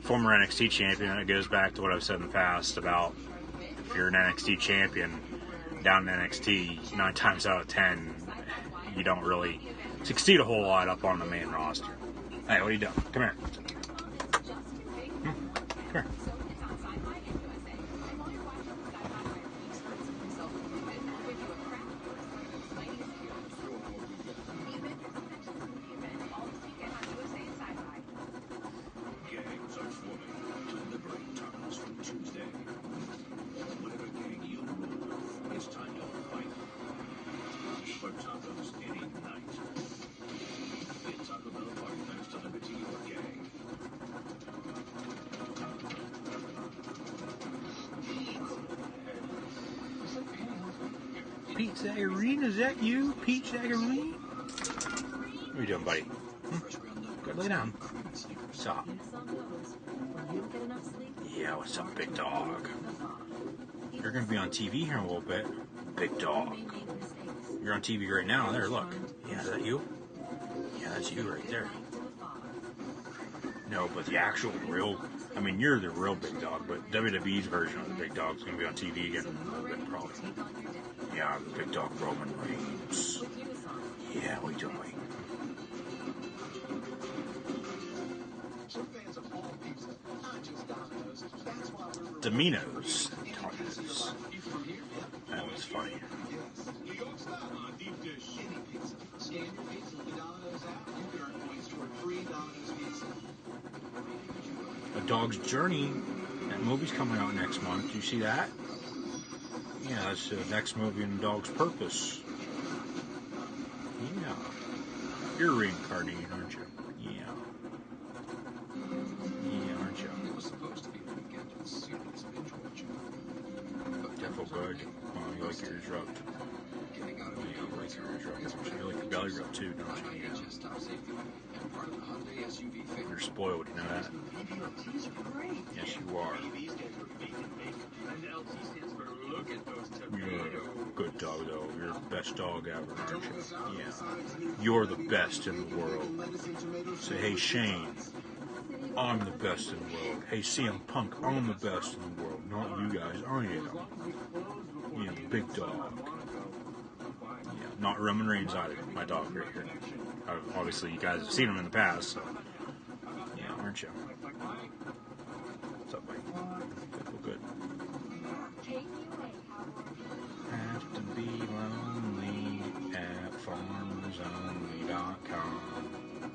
former NXT champion. And it goes back to what I've said in the past about if you're an NXT champion down in NXT, 9 times out of 10, you don't really succeed a whole lot up on the main roster. Hey, what are you doing? Come here. Come here. Gangs are forming to liberate tacos from Tuesday. Whatever gang you rule, it's time to fight for tacos any night. Get Taco Bell partners to liberty your gang. Pete Zagarine, is that you? Pete Zagarine? What are you doing, buddy? Go lay down. Stop. Yeah, what's up, big dog? You're going to be on TV here in a little bit. Big dog. You're on TV right now. There, look. Yeah, is that you? Yeah, that's you right there. No, but the actual real... I mean, you're the real big dog, but WWE's version of the big dog is going to be on TV again in a little bit, probably. Yeah, I'm the big dog Roman Reigns. Yeah, what are you doing, buddy? Domino's tacos. That was funny. New York style on deep dish. Any pizza. Scan your pizza with the Domino's app. You can earn points toward free Domino's pizza. A Dog's Journey. That movie's coming out next month. Do you see that? Yeah, that's the next movie in Dog's Purpose. Yeah. You're reincarnated, aren't you? Yeah. Yeah, aren't you? It was supposed to be a weekend of serious binge watching. Devil good. Oh, you like your ears rubbed. Getting out of Yeah, you like your ears rubbed. You like your belly rubbed too, don't you? Yeah. just top safety and part of the Hyundai SUV family. You're spoiled, you know that? BBLTs are great. Yes, you are. BB stands for bacon bacon, and LT stands for look at those You're tomatoes. a good dog, though. You're the best dog ever, aren't you? Yeah. You're the best in the world. Say, hey, Shane, I'm the best in the world. Hey, CM Punk, I'm the best in the world. Not you guys, I am. Yeah, big dog. Yeah, not Roman Reigns either. My dog right here. Obviously, you guys have seen him in the past, so. Yeah, aren't you? What's up, buddy? Good, good. Have to be lonely at farmersonly.com.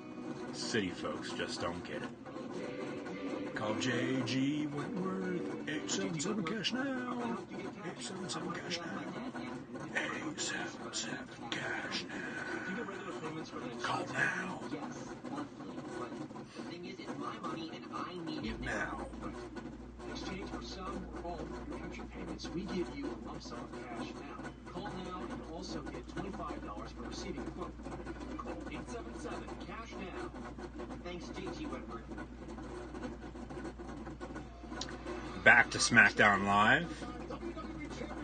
City folks just don't get it. Call JG Wentworth, 877 cash now. 877 cash now. 877 cash now. Call now. Get now. In exchange for some or all of your future payments, we give you a lump sum of cash now. Call now and also get $25 for receiving a quote. Call 877 cash now. Thanks, JG Wentworth. Back to SmackDown Live.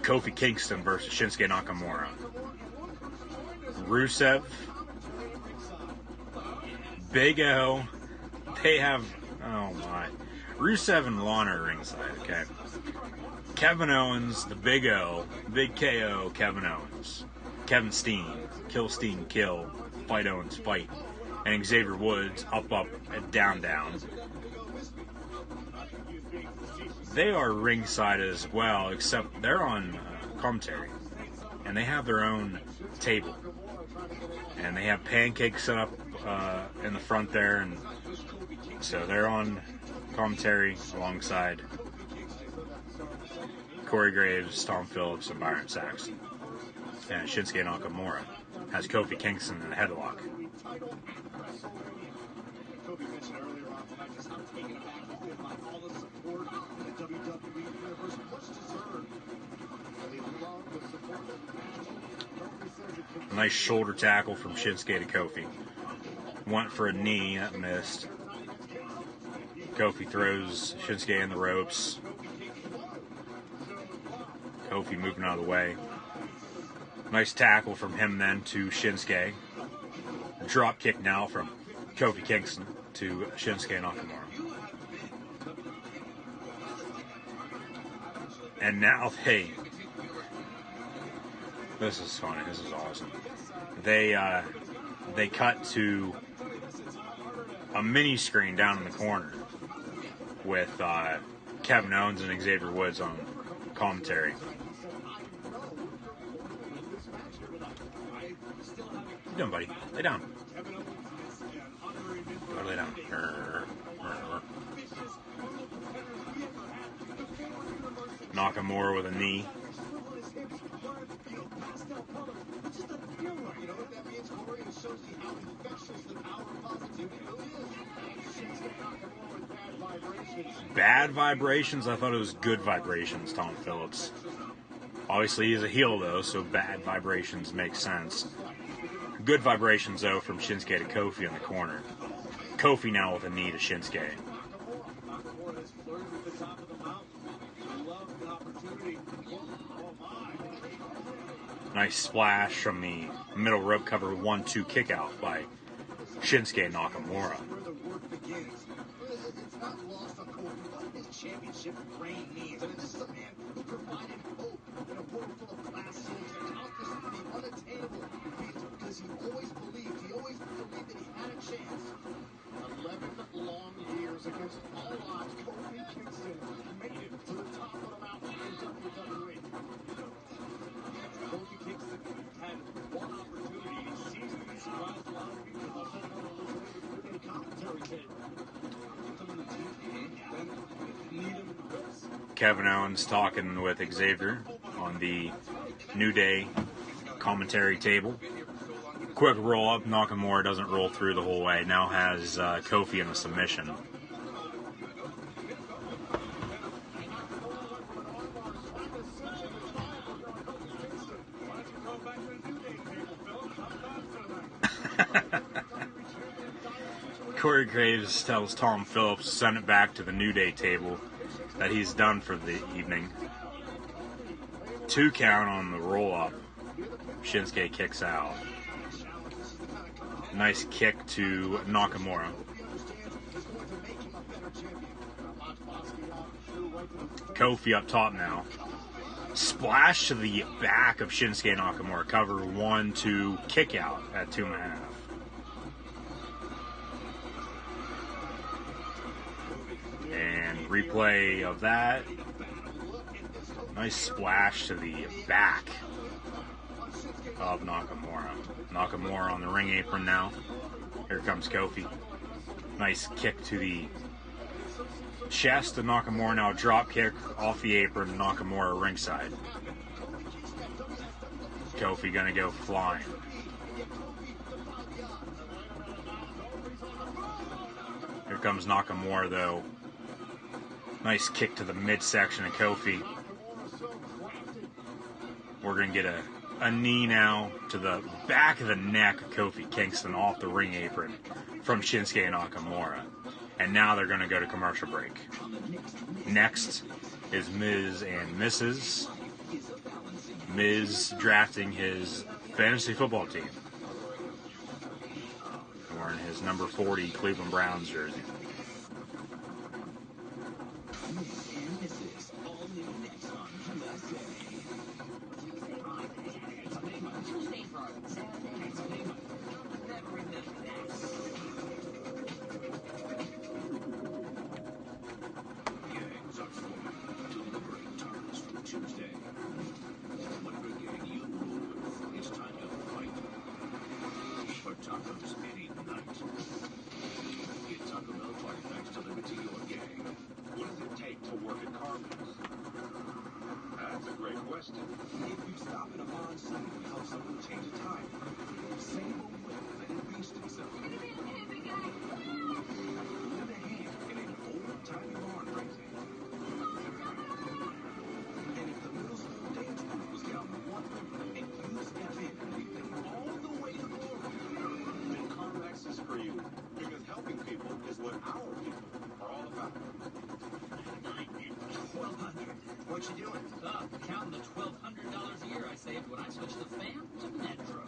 Kofi Kingston versus Shinsuke Nakamura. Rusev, Big O, they have, oh my, Rusev and Lana are ringside, okay? Kevin Owens, the Big O, Big KO, Kevin Owens. Kevin Steen, Kill Steen, Kill, Fight Owens, Fight. And Xavier Woods, Up, Up, and Down, Down. They are ringside as well, except they're on commentary. And they have their own table. And they have pancakes set up in the front there. And so they're on commentary alongside Corey Graves, Tom Phillips, and Byron Saxton. And Shinsuke Nakamura has Kofi Kingston in a headlock. Kofi mentioned earlier on tonight just how taken aback he's been by all the support in the WWE Universe. Much deserved. And they love the support of the match. Kofi says it can A nice shoulder tackle from Shinsuke to Kofi. Went for a knee, that missed. Kofi throws Shinsuke in the ropes. Kofi moving out of the way. Nice tackle from him then to Shinsuke. Drop kick now from Kofi Kingston to Shinsuke Nakamura. And now this is funny. This is awesome. They cut to a mini screen down in the corner with Kevin Owens and Xavier Woods on commentary. What you doing, buddy? Lay down. Go lay down. Nakamura with a knee. Bad vibrations? I thought it was good vibrations, Tom Phillips. Obviously, he's a heel, though, so bad vibrations make sense. Good vibrations, though, from Shinsuke to Kofi in the corner. Kofi now with a knee to Shinsuke. Nice splash from the middle rope cover 1-2 kick out by Shinsuke Nakamura. It's not lost on Cole what his championship reign means. I mean, this is a man who provided hope in a world full of glass ceilings and countless the unattainable feats because he always believed that he had a chance. 11 long years against all odds, Kofi Kingston made it to the top of the mountain in WWE. Kofi Kingston had one opportunity and he seized it. He surprised a lot of people. I'll say no one listening to the commentary tape. Kevin Owens talking with Xavier on the New Day commentary table. Quick roll up. Nakamura doesn't roll through the whole way. Now has Kofi in a submission. Corey Graves tells Tom Phillips to send it back to the New Day table that he's done for the evening. 2 count on the roll-up. Shinsuke kicks out. Nice kick to Nakamura. Kofi up top now. Splash to the back of Shinsuke Nakamura. Cover 1-2 kick out at 2.5. And replay of that. Nice splash to the back of Nakamura. Nakamura on the ring apron now. Here comes Kofi. Nice kick to the chest of Nakamura. Now drop kick off the apron. Nakamura ringside. Kofi gonna go flying. Here comes Nakamura though. Nice kick to the midsection of Kofi. We're going to get a knee now to the back of the neck of Kofi Kingston off the ring apron from Shinsuke Nakamura. And now they're going to go to commercial break. Next is Miz and Mrs. Miz drafting his fantasy football team. Wearing his number 40 Cleveland Browns jersey. What you doing? Counting the $1,200 a year I saved when I switched the fan to Metro.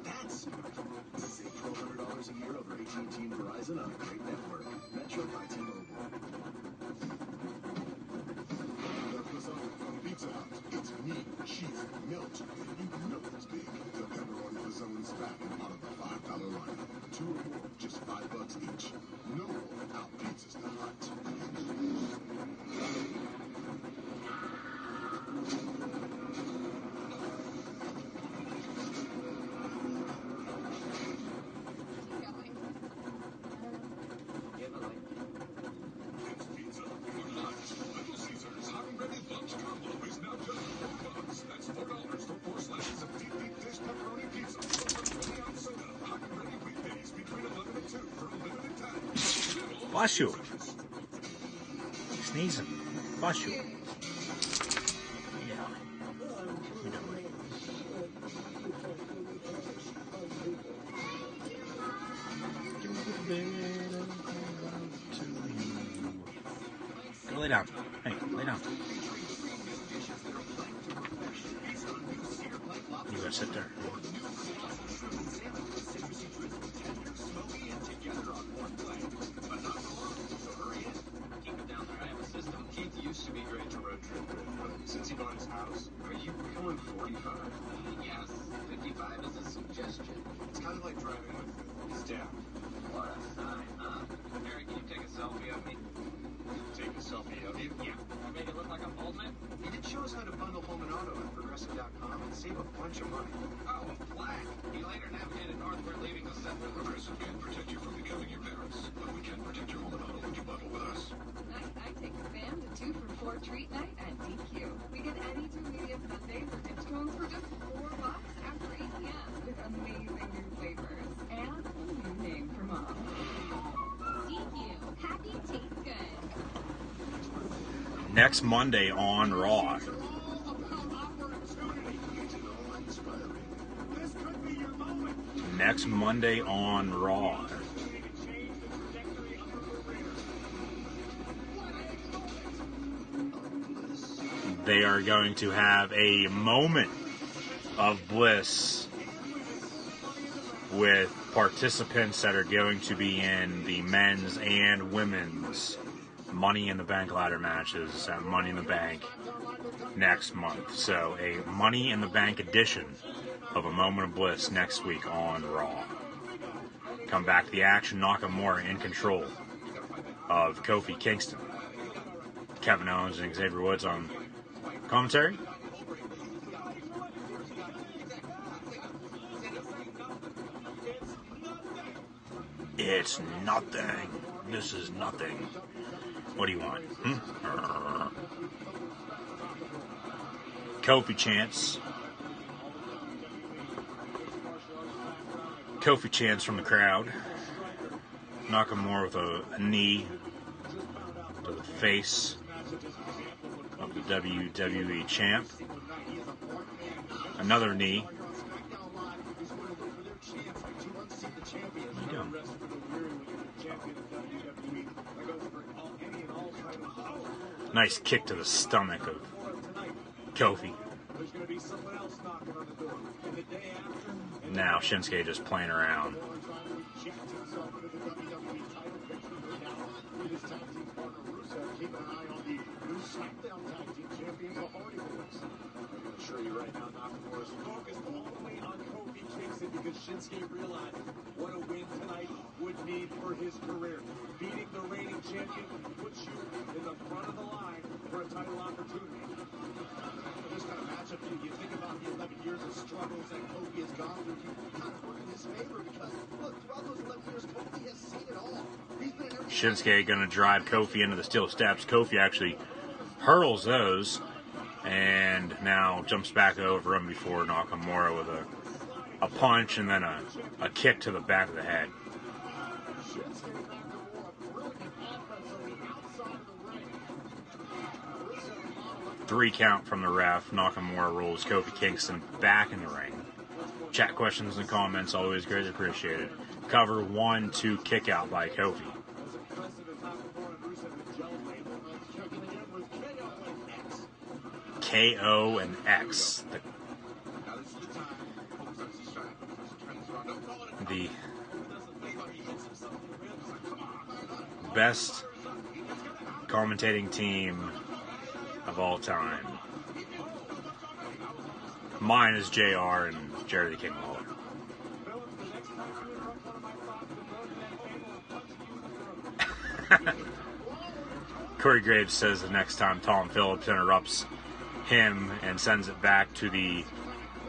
That's smart. Save $1,200 $10 a year over AT&T and Verizon on a great network. Metro by T-Mobile. From Pizza Hut, it's meat, cheese, melt. You know it's big. The pepperoni fazzone's fat out of the $5 line. 2 or more, just $5 each. No more out pizzas the Hut. It's pizza from Hut. Little Caesars hot and ready lunch combo is now just $4. That's $4 for 4 slices of deep dish pepperoni pizza. Plus a 20-ounce soda. Hot and ready weekdays between 11 and 2 for a limited time. Bless you. Sneezing. Bless you. Yeah. We don't wait. Go lay down. Hey, lay down. You gotta sit there. Keep it down there. I have a system. Keith used to be great to road trip with, but since he bought his house, are you going 45? Yes. 55 is a suggestion. It's kind of like driving with his dad. What a sign, huh? Harry, can you take a selfie of me? Take a selfie of you? Yeah. Make it look like I'm holding it? He did show us how to bundle home and auto at Progressive.com and save a bunch of money. Oh, black. He later navigated northward, leaving the settler. Progressive can't protect you from becoming your parents, but we can protect your home and auto when you bundle with us. Tonight, I take the fam to 2 for 4 treat night at DQ. We get any 2 medium sundaes or dish cones for just $4 after 8 p.m. with amazing new flavors and a new name for mom. DQ. Happy tastes good. Next Monday on Raw. Next Monday on Raw. They are going to have a moment of bliss with participants that are going to be in the men's and women's Money in the Bank ladder matches at Money in the Bank next month. So a Money in the Bank edition of A Moment of Bliss next week on Raw. Come back to the action. Nakamura in control of Kofi Kingston. Kevin Owens and Xavier Woods on commentary. It's nothing. This is nothing. What do you want? Kofi chants. Kofi chants from the crowd. Nakamura with a knee to the face of the WWE champ. Another knee. What are you doing? Nice kick to the stomach of Kofi. Now Shinsuke just playing around. I'm sure you're right now, Nakamura's focused only on Kofi Kingston because Shinsuke realized what a win tonight would mean for his career. Beating the reigning champion puts you in the front of the line for a title opportunity. This kind of matchup, you think about the 11 years of struggles that Kofi has gone through, you kind of work in his favor because, look, throughout those 11 years, Kofi has seen it all. He's been in every Shinsuke going to drive Kofi into the steel steps. Kofi actually hurdles those and now jumps back over him before Nakamura with a punch and then a kick to the back of the head. 3 count from the ref. Nakamura rolls Kofi Kingston back in the ring. Chat questions and comments, always greatly appreciated. Cover 1-2 kick out by Kofi. KO and X. The best commentating team of all time. Mine is JR and Jerry the King Lawler. Corey Graves says the next time Tom Phillips interrupts him and sends it back to the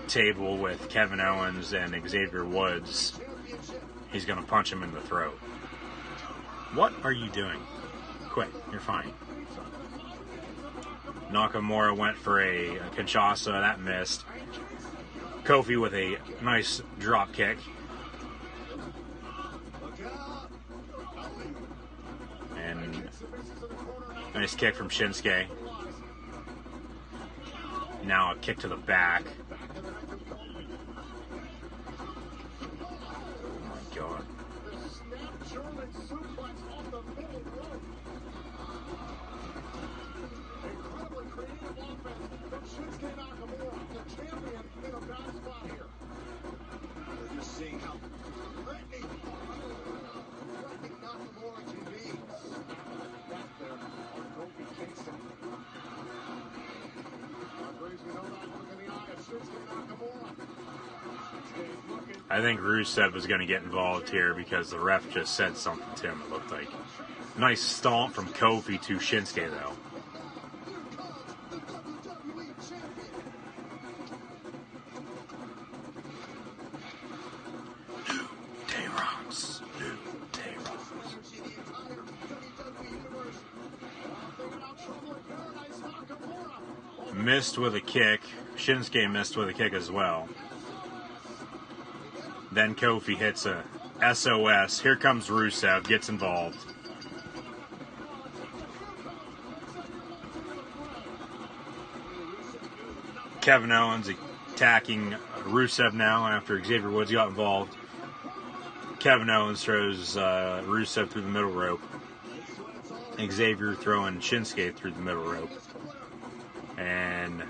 table with Kevin Owens and Xavier Woods, he's going to punch him in the throat. What are you doing? Quit. You're fine. Nakamura went for a Kinshasa. That missed. Kofi with a nice drop kick. And nice kick from Shinsuke. Now a kick to the back. Oh my God. I think Rusev is going to get involved here because the ref just said something to him, it looked like. Nice stomp from Kofi to Shinsuke, though. Missed with a kick. Shinsuke missed with a kick as well. Then Kofi hits a SOS. Here comes Rusev, gets involved. Kevin Owens attacking Rusev now after Xavier Woods got involved. Kevin Owens throws Rusev through the middle rope. Xavier throwing Shinsuke through the middle rope. And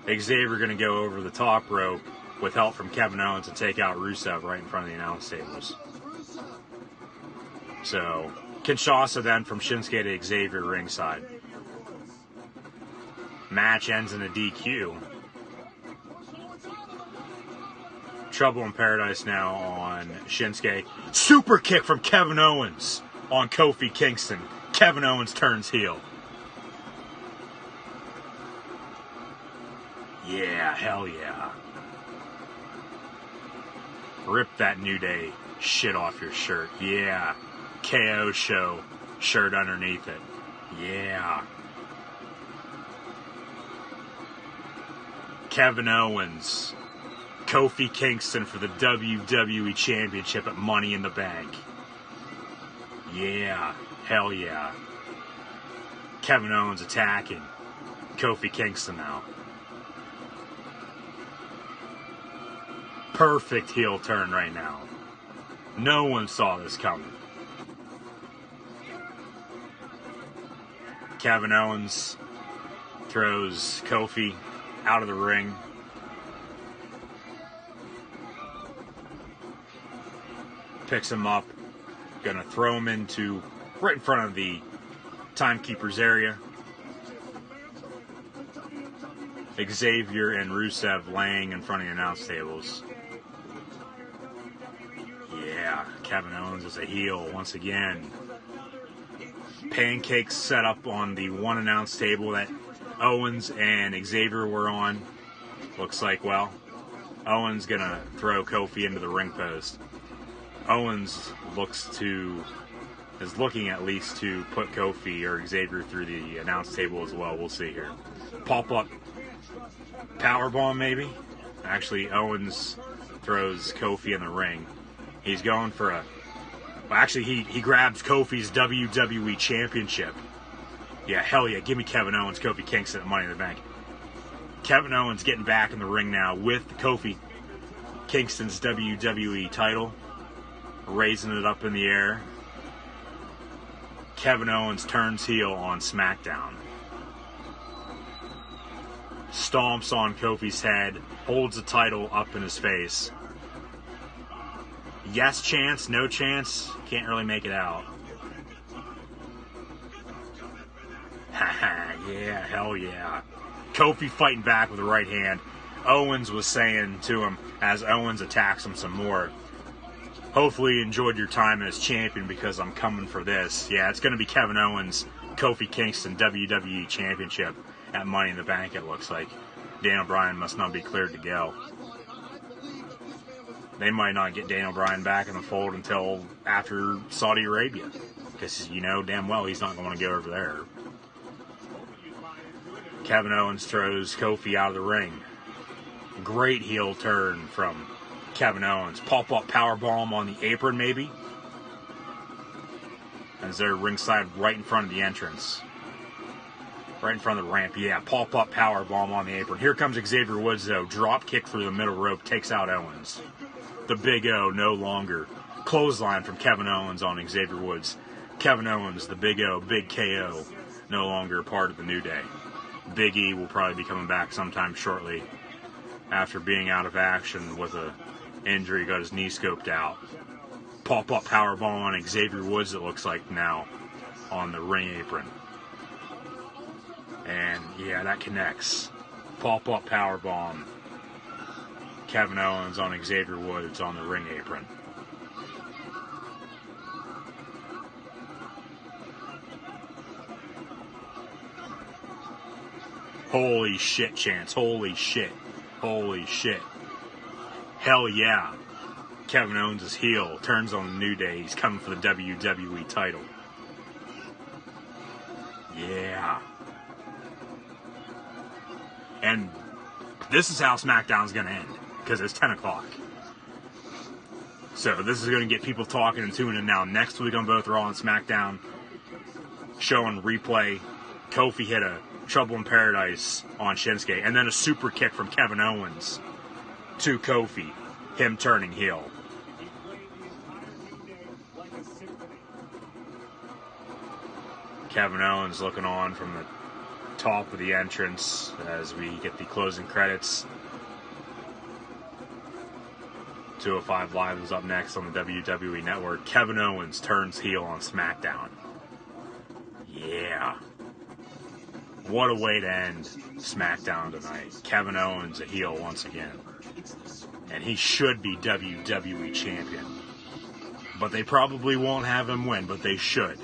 Xavier going to go over the top rope with help from Kevin Owens to take out Rusev right in front of the announce tables. So, Kinshasa then from Shinsuke to Xavier ringside. Match ends in a DQ. Trouble in Paradise now on Shinsuke. Super kick from Kevin Owens on Kofi Kingston. Kevin Owens turns heel. Yeah, hell yeah. Rip that New Day shit off your shirt. Yeah. KO show shirt underneath it. Yeah. Kevin Owens, Kofi Kingston for the WWE Championship at Money in the Bank. Yeah. Hell yeah. Kevin Owens attacking Kofi Kingston now. Perfect heel turn right now. No one saw this coming. Kevin Owens throws Kofi out of the ring. Picks him up. Gonna throw him into right in front of the timekeeper's area. Xavier and Rusev laying in front of the announce tables. Yeah, Kevin Owens is a heel once again. Pancakes set up on the one announce table that Owens and Xavier were on. Looks like, well, Owens gonna throw Kofi into the ring post. Owens is looking at least to put Kofi or Xavier through the announce table as well. We'll see here. Pop up powerbomb maybe. Actually, Owens throws Kofi in the ring. He's going for a... Well, actually, he grabs Kofi's WWE Championship. Yeah, hell yeah. Give me Kevin Owens, Kofi Kingston at Money in the Bank. Kevin Owens getting back in the ring now with Kofi Kingston's WWE title. Raising it up in the air. Kevin Owens turns heel on SmackDown. Stomps on Kofi's head. Holds the title up in his face. Yes chance, no chance. Can't really make it out. Yeah, hell yeah. Kofi fighting back with the right hand. Owens was saying to him as Owens attacks him some more, hopefully you enjoyed your time as champion because I'm coming for this. Yeah, it's going to be Kevin Owens, Kofi Kingston WWE Championship at Money in the Bank, it looks like. Daniel Bryan must not be cleared to go. They might not get Daniel Bryan back in the fold until after Saudi Arabia. Because you know damn well he's not going to go over there. Kevin Owens throws Kofi out of the ring. Great heel turn from Kevin Owens. Pop-up powerbomb on the apron, maybe. As they're ringside right in front of the entrance. Right in front of the ramp. Yeah, pop-up powerbomb on the apron. Here comes Xavier Woods, though. Drop kick through the middle rope. Takes out Owens. The Big O no longer. Clothesline from Kevin Owens on Xavier Woods. Kevin Owens, the Big O, Big KO. No longer part of the New Day. Big E will probably be coming back sometime shortly. After being out of action with a injury, got his knee scoped out. Pop-up powerbomb on Xavier Woods, it looks like now, on the ring apron. And yeah, that connects. Pop-up powerbomb. Kevin Owens on Xavier Woods on the ring apron. Holy shit, Chance. Holy shit. Holy shit. Hell yeah. Kevin Owens is heel. Turns on the New Day. He's coming for the WWE title. Yeah. And this is how SmackDown's going to end. Because it's 10 o'clock. So this is going to get people talking and tuning in now. Next week on both Raw and SmackDown, showing replay. Kofi hit a Trouble in Paradise on Shinsuke. And then a super kick from Kevin Owens to Kofi. Him turning heel. Kevin Owens looking on from the top of the entrance as we get the closing credits. 205 Live is up next on the WWE Network. Kevin Owens turns heel on SmackDown. Yeah. What a way to end SmackDown tonight. Kevin Owens a heel once again. And he should be WWE Champion. But they probably won't have him win, but they should.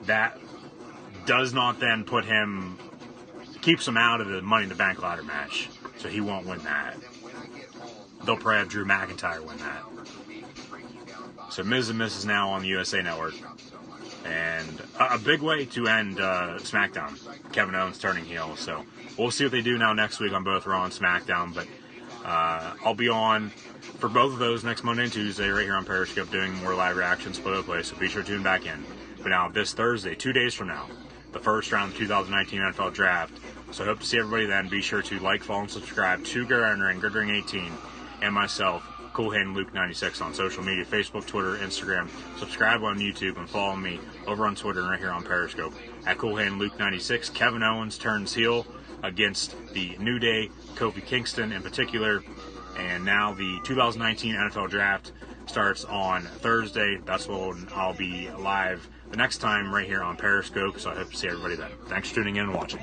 That does not then put him, keeps him out of the Money in the Bank ladder match. So he won't win that. They'll probably have Drew McIntyre win that. So Miz and Miz is now on the USA Network. And a big way to end SmackDown. Kevin Owens turning heel. So we'll see what they do now next week on both Raw and SmackDown. But I'll be on for both of those next Monday and Tuesday right here on Periscope doing more live reactions, play-by-play. So be sure to tune back in. But now this Thursday, 2 days from now, the first round of the 2019 NFL Draft. So I hope to see everybody then. Be sure to like, follow, and subscribe to Gridiron Ring, Gridiron 18, and myself, Cool Hand Luke 96 on social media, Facebook, Twitter, Instagram. Subscribe on YouTube and follow me over on Twitter and right here on Periscope at Cool Hand Luke 96. Kevin Owens turns heel against the New Day, Kofi Kingston in particular. And now the 2019 NFL Draft starts on Thursday. That's when I'll be live the next time right here on Periscope. So I hope to see everybody then. Thanks for tuning in and watching.